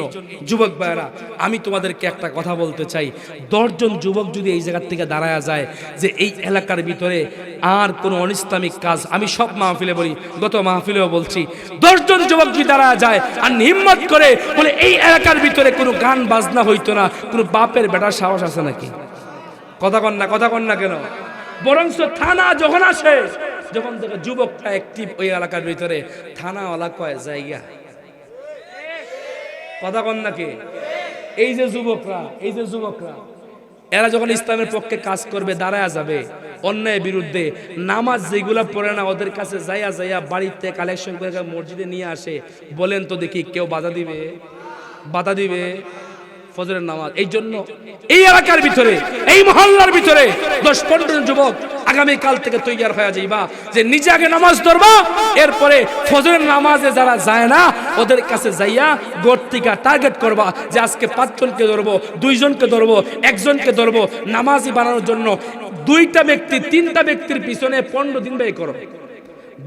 যুবক ভাইরা আমি তোমাদেরকে একটা কথা বলতে চাই, 10 জন যুবক যদি এই জায়গা থেকে দাঁড়ায়া যায় যে এই এলাকার ভিতরে আর কোনো অনিসলামিক কাজ, আমি সব মাহফিলে বলি, গত মাহফিলেও বলছি, 10 জন যুবক যদি দাঁড়ায়া যায় আর হিম্মত করে বলে এই এলাকার ভিতরে কোনো গান বাজনা হইতো না, কোনো বাপের বেটার সাহস আছে নাকি? কথা কন না, কথা কন না কেন? বরঞ্চ থানা যখন আসে, যখন দেখে যুবকটা অ্যাক্টিভ ওই এলাকার ভিতরে, থানাওয়ালা কয় জায়গা। কথা কন নাকি? এই যে যুবকরা, এই যে যুবকরা, এরা যখন ইসলামের পক্ষে কাজ করবে, দাঁড়ায়া যাবে অন্যায়ের বিরুদ্ধে, নামাজ যেগুলা পড়ে না ওদের কাছে যাইয়া যাইয়া বাড়িতে কালেকশন করে মসজিদে নিয়ে আসে, বলেন তো দেখি কেউ বাধা দিবে? বাধা দিবে? ফজরের নামাজ। এই জন্য এই এলাকার ভিতরে, এই মহল্লার ভিতরে 10-15 যুবক আগামী কাল থেকে তৈরি হয়ে যাইবা যে নিজে আগে নামাজ ধরবা, এরপরে ফজরের নামাজে যারা যায় না ওদের কাছে যাইয়া গর্তিকা টার্গেট করবা যে আজকে 5 জনকে ধরবো, 2 জনকে ধরবো, 1 জনকে ধরবো, নামাজি বানানোর জন্য 2টা ব্যক্তি 3টা ব্যক্তির পিছনে 15 দিন ব্যয় করো।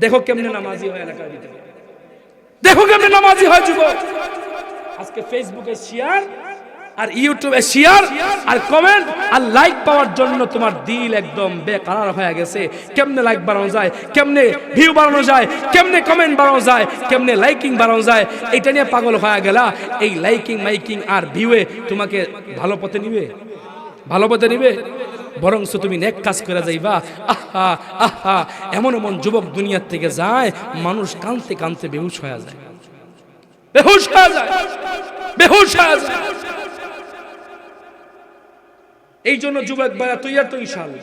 দেখো কেমনে নামাজি হয় এলাকার ভিতরে, দেখো কেমনে নামাজি হয় যুবক। আজকে ফেসবুকে শেয়ার আর ইউটিউবে শেয়ার আর কমেন্ট আর লাইক পাওয়ার জন্য তোমার দিল একদম বেকার হয়ে গেছে। কেমনে লাইক বাড়ানো যায়, কেমনে ভিউ বাড়ানো যায়, কেমনে কমেন্ট বাড়ানো যায়, কেমনে লাইকিং বাড়ানো যায়, এটা নিয়ে পাগল হয়ে গেলা। এই লাইকিং মাইকিং আর ভিউয়ে তোমাকে ভালো পথে নিবে? ভালো পথে নিবে? বরংস তুমি নেক কাজ করে যাইবা। আহা আহা, এমন এমন যুবক দুনিয়ার থেকে যায়, মানুষ কাঁদতে কাঁদতে বেহুশ হয়ে যায়, বেহুশ হয়ে যায়, বেহুশ হয়ে যায়। এই জন্য যুবক ভাইয়া তুই আর তো ইনশাআল্লাহ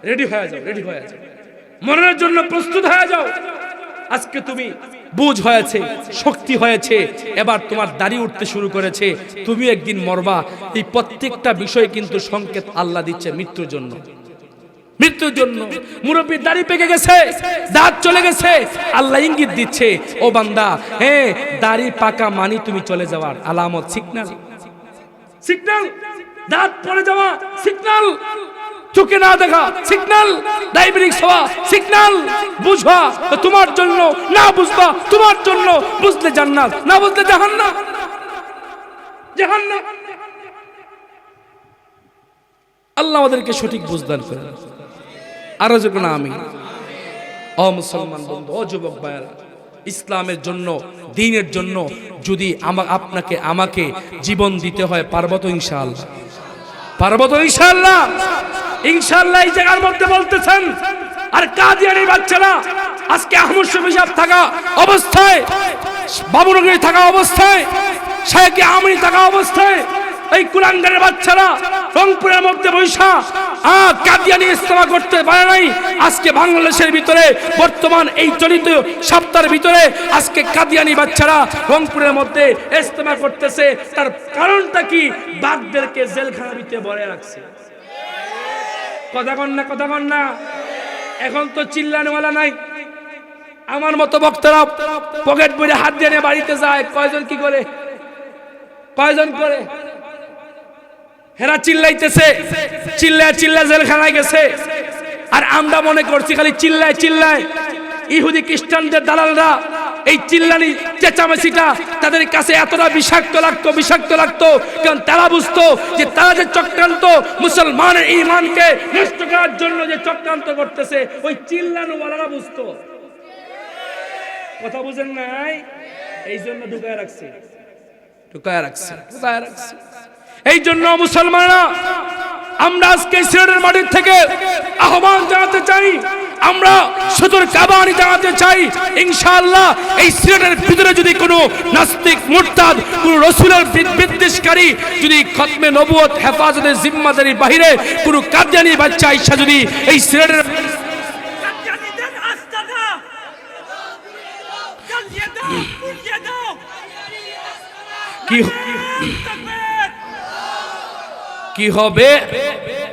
রেডি হয়ে যাও, রেডি হয়ে যাও, মরণের জন্য প্রস্তুত হয়ে যাও। আজকে তুমি বুঝ হয়েছে, শক্তি হয়েছে, এবার তোমার দাড়ি উঠতে শুরু করেছে, তুমি একদিন মরবা। এই প্রত্যেকটা বিষয় কিন্তু সংকেত আল্লাহ দিচ্ছে মৃত্যুর জন্য, মৃত্যুর জন্য। মুরব্বির দাড়ি পেকে গেছে, দাঁত চলে গেছে, আল্লাহ ইঙ্গিত দিচ্ছে, ও বান্দা, হ্যাঁ দাড়ি পাকা মানি তুমি চলে যাওয়ার আলামত, সিগন্যাল, সিগন্যাল। দাঁত পড়ে যাওয়া সিগন্যাল, চোখে না দেখা সিগন্যাল, ডায়াবেটিস হওয়া সিগন্যাল। বুঝবা তোমার জন্য, না বুঝবা তোমার জন্য, বুঝলে জান্নাত, না বুঝলে জাহান্নাম, জাহান্নাম। আল্লাহ আমাদেরকে সঠিক বুঝদান করেন। আরো যখন আমি ও মুসলমান বন্ধু, ও যুবক ভাইরা, ইসলামের জন্য, দ্বীনের জন্য যদি আপনাকে আমাকে জীবন দিতে হয়, পারবো তো ইনশাআল্লাহ? পারবো তো ইনশাআল্লাহ? ইনশাআল্লাহ এই জায়গার মধ্যে বলতেছেন। আর কাদিয়ানি বাচ্চারা আজকে আহমদ শফি সাহেব থাকা অবস্থায়, বাবুনগরী থাকা অবস্থায়, শায়েখে আমিনী থাকা অবস্থায়, এই কুলাঙ্গারের বাচ্চারা রংপুরের মধ্যে বৈশা কাদিয়ানি ইস্তেমা করতে পারে নাই। আজকে বাংলাদেশের ভিতরে বর্তমান এই চলিত সপ্তাহের ভিতরে আজকে কাদিয়ানি বাচ্চারা রংপুরের মধ্যে ইস্তেমা করতেছে। তার কারণটা কি? বাঘদেরকে জেলখানার ভিতরে ভরে রাখছে। কথা কন না, কথা কন না। এখন তো চিল্লানোওয়ালা নাই। আমার মতো বক্তারা পকেট ভরে হাত দিয়ে বাড়িতে যায়, কয়জন কি করে, কয়জন করে? হেরা চিল্লাইতেছে, চিল্লায় চিল্লায় জেলখানায় গেছে। আর আমরা মনে করছি খালি চিল্লায় চিল্লায়। ইহুদি খ্রিস্টানদের দালালরা এই চিল্লানি চেঁচামেচিটা তাদের কাছে এতটা বিষাক্ত লাগতো, বিষাক্ত লাগতো, কারণ তারা বুঝতো যে তারা যে চক্রান্ত মুসলমানের ঈমানকে নষ্ট করার জন্য যে চক্রান্ত করতেছে, ওই চিল্লানোওয়ালারা বুঝতো। কথা বুঝেন নাই? এই জন্য ঢুকায় রাখছে, ঢুকায় রাখছে, ঢুকায় রাখছে। এই জন্য মুসলমানরা আমরা আজকে সিলেটের মাটির থেকে আহ্বান জানাতে চাই, আমরা সদর কাবানি জানাতে চাই ইনশাআল্লাহ এই সিলেটের ভিতরে যদি কোনো নাস্তিক মুরতাদ কোনো রাসূলের বিদ্বেষকারী যদি খতমে নবুয়ত হেফাজতের জিম্মাদারির বাইরে কোনো কাদিয়ানি বাচ্চা ইচ্ছা যদি এই সিলেটের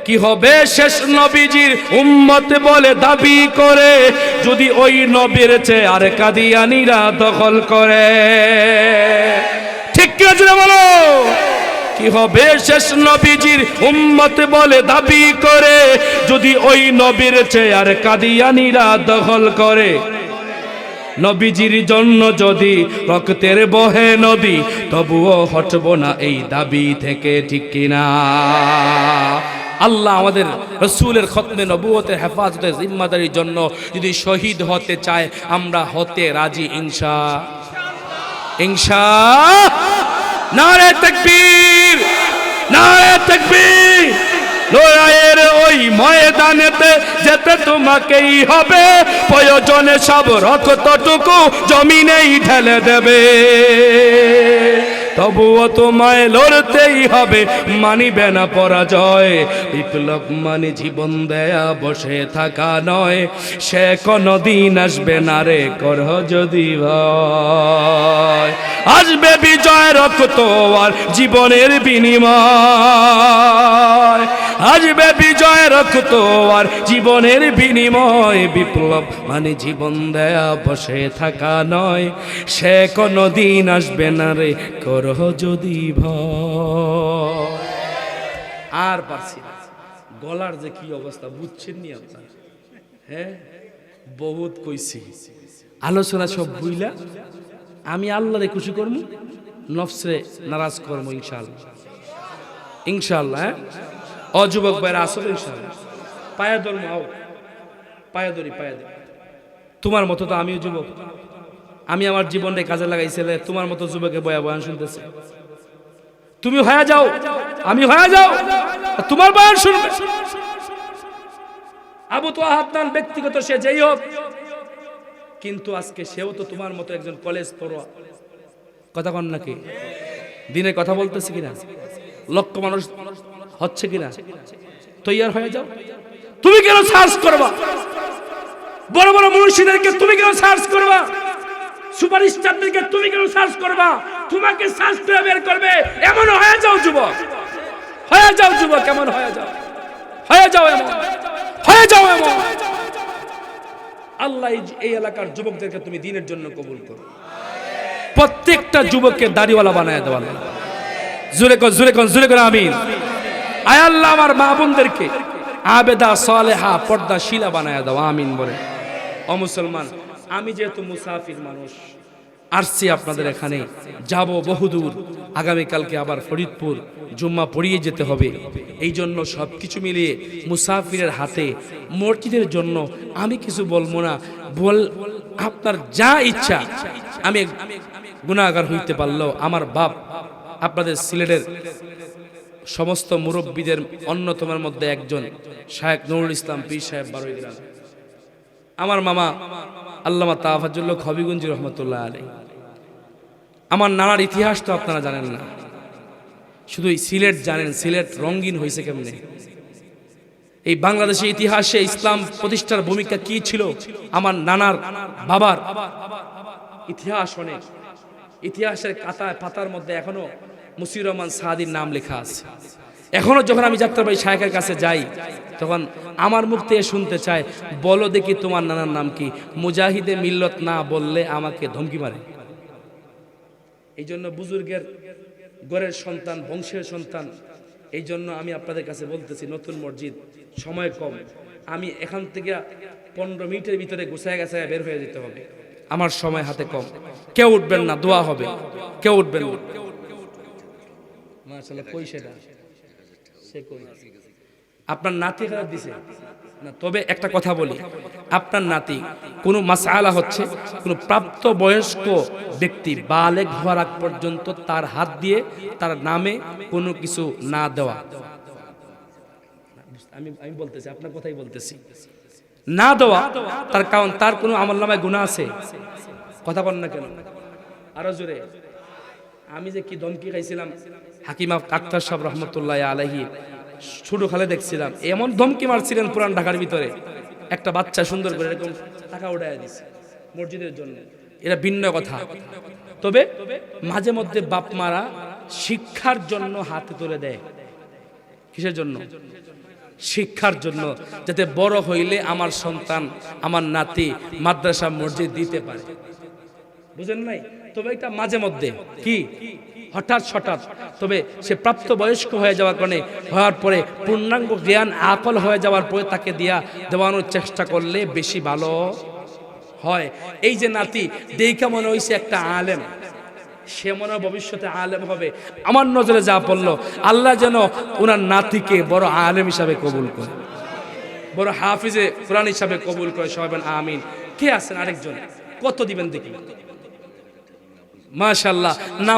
কি হবে শেষ নবীজির উম্মত বলে দাবি করে যদি ওই নবীর চেয়ার কাদিয়ানীরা দখল করে ঠিক কি আছে বলো কি হবে শেষ নবীজির উম্মত বলে দাবি করে যদি ওই নবীর চেয়ার কাদিয়ানীরা দখল করে নবীজির জন্য যদি রক্তের বহে নদী তবুও হটব না এই দাবি থেকে ঠিক কিনা আল্লাহ আমাদের রাসূলের খতমে নবুয়তের হেফাজতের জিম্মাদারির জন্য যদি শহীদ হতে চায় আমরা হতে রাজি ইনশাআল্লাহ নারে তাকবীর নারে তাকবীর লড়াইয়ের ওই ময়দানেতে যেতে তোমাকেই হবে প্রয়োজনে সব রক্তটুকু জমিনেই ঢেলে দেবে তবুও তোমায় লড়তেই হবে মানিবে না পরাজয় বিপ্লব মানে জীবন দেয়া বসে থাকা নয় সে কোনদিন আসবে না রে করহ যদি ভয় আসবে বিজয় রক্ত আর জীবনের বিনিময় আসবে বিজয় রক্ত আর জীবনের বিনিময় বিপ্লব মানে জীবন দেয়া বসে থাকা নয় সে কোনদিন আসবে না রে করহ যদি ভয় আর পারছি না গলার যে কি অবস্থা বুঝছেন নি আপনার হ্যাঁ বহুত কইছি আলোচনা সব বুইলা আমি আল্লাহরে খুশি করব নফসে নারাজ করব ইনশাআল্লাহ অযুবক ভাইরা আসল ইনশাআল্লাহ পায়া ধর্ম আও পায়া ধরি তোমার মতো তো আমিও যুবক আমি আমার জীবনটাকে কাজে লাগাইছিলে তোমার মতো যুবকে বয়া বয়ান শুনতেছে তুমি হয়ে যাও আমি হয়ে যাও তোমার বয়ান শুনবে আবু তো আহাদনান ব্যক্তিগত সে যেই হোক কিন্তু আজকে সেও তো তোমার মতো একজন কলেজ পড়ুয়া কথা কন নাকি দিনে কথা বলতেছে কিনা লক্ষ মানুষ হচ্ছে কিনা তৈয়ার হয়ে যাও তুমি কেন সার্চ করবা বড় বড় মুর্শিদেরকে তুমি কেন সার্চ করবা সুপারস্টারদেরকে তুমি কেন সার্চ করবা তোমাকে সার্চ করে বের করবে এমন হয়ে যাও যুবক এমন হয়ে যাও এমন আল্লাহ এই এলাকার যুবকদেরকে তুমি দ্বীনের জন্য কবুল করো প্রত্যেকটা যুবককে দাড়িওয়ালা বানায় দেওয়া জোরে কোন আমিন আয় আল্লাহ আমার মা বোনদেরকে আবেদা সালেহা পর্দাশীলা বানায় দাও আমিন বলে ও মুসলমান আমি যেহেতু মুসাফির মানুষ আসছি আপনাদের এখানে যাব বহুদূর আগামীকালকে আবার ফরিদপুর জুম্মা পড়িয়ে যেতে হবে এই জন্য সবকিছু মিলিয়ে মুসাফিরের হাতে মসজিদের জন্য আমি কিছু বলবো না আপনার যা ইচ্ছা আমি গুনাহগার হইতে পারলেও আমার বাপ আপনাদের সিলেটের সমস্ত মুরব্বীদের অন্যতমের মধ্যে একজন শায়েখ নুরুল ইসলাম পীর সাহেব বারোই গ্রাম আমার মামা আল্লামা তাফাজ্জুল হক হবিগঞ্জি রহমতুল্লাহ আলাইহি আমার নানার ইতিহাস তো আপনারা জানেন না শুধু সিলেট জানেন সিলেট রঙিন হয়েছে কেমনে এই বাংলাদেশের ইতিহাসে ইসলাম প্রতিষ্ঠার ভূমিকা কি ছিল আমার নানার বাবার ইতিহাস অনেক ইতিহাসের পাতার মধ্যে এখনো মুসির রহমান সাদির নাম লেখা আছে এখনো যখন আমি যাত্রাবাড়ি শায়েখের কাছে যাই তখন আমার মুখ থেকে শুনতে চায় বলো দেখি তোমার নানার নাম কি মুজাহিদে মিল্লত না বললে আমাকে ধমকি মারে এই জন্য বুজুর্গের গড়ের সন্তান বংশের সন্তান এই জন্য আমি আপনাদের কাছে বলতেছি নতুন মসজিদ সময় কম আমি এখান থেকে 15 মিনিটের ভিতরে গুছায় গাছায় বের হয়ে যেতে হবে আমার সময় হাতে কম কেউ উঠবেন না দোয়া হবে কেউ উঠবেন না মাশাআল্লাহ কই সেটা সে কই আপনার নাতি খারাপ দিছে না তবে একটা কথা বলি আপনার নাতি কোনো মাসআলা হচ্ছে কোনো প্রাপ্ত বয়স্ক ব্যক্তি বালেগ হওয়ার আগ পর্যন্ত তার হাত দিয়ে তার নামে কোনো কিছু না দেওয়া আমি বলতেছি আপনার কথাই বলতেছি না দেওয়া তার কারণ তার কোনো আমলনামায় গুনাহ আছে? কথা বল না কেন? আরো জোরে। আমি যে কি ধমকি খাইছিলাম হাকিম আক্তার সাহেব রহমতুল্লাহ আলাইহি ছোট খালে দেখছিলাম, এমন ধমকি মারছিলেন পুরান ঢাকার ভিতরে, একটা বাচ্চা সুন্দর করে এরকম টাকা উঠায় দিছে মসজিদের জন্য। এটা ভিন্ন কথা। তবে মাঝে মধ্যে বাপ মারা শিক্ষার জন্য হাতে তুলে দেয়। কিসের জন্য? শিক্ষার জন্য, যাতে বড় হইলে আমার সন্তান আমার নাতি মাদ্রাসা মসজিদ দিতে পারে। বুঝেন নাই? তবে এটা মাঝে মধ্যে কি হঠাৎ হঠাৎ, তবে সে প্রাপ্ত বয়স্ক হয়ে যাওয়ার কারণে হওয়ার পরে পূর্ণাঙ্গ জ্ঞান আকল হয়ে যাওয়ার পরে তাকে দেওয়ানোর চেষ্টা করলে বেশি ভালো হয়। এই যে নাতি দেখা মনে হইছে একটা আলেম, সে মনে হয় ভবিষ্যতে আলেম হবে। আমার নজরে যা পড়লো, আল্লাহ যেন ওনার নাতিকে বড় আলেম হিসাবে কবুল করে, বড় হাফিজে কোরআন হিসাবে কবুল করে। সবাই বলেন আমিন। কে আছেন আরেকজন? কত দিবেন দেখি? মাশাআল্লাহ। নাম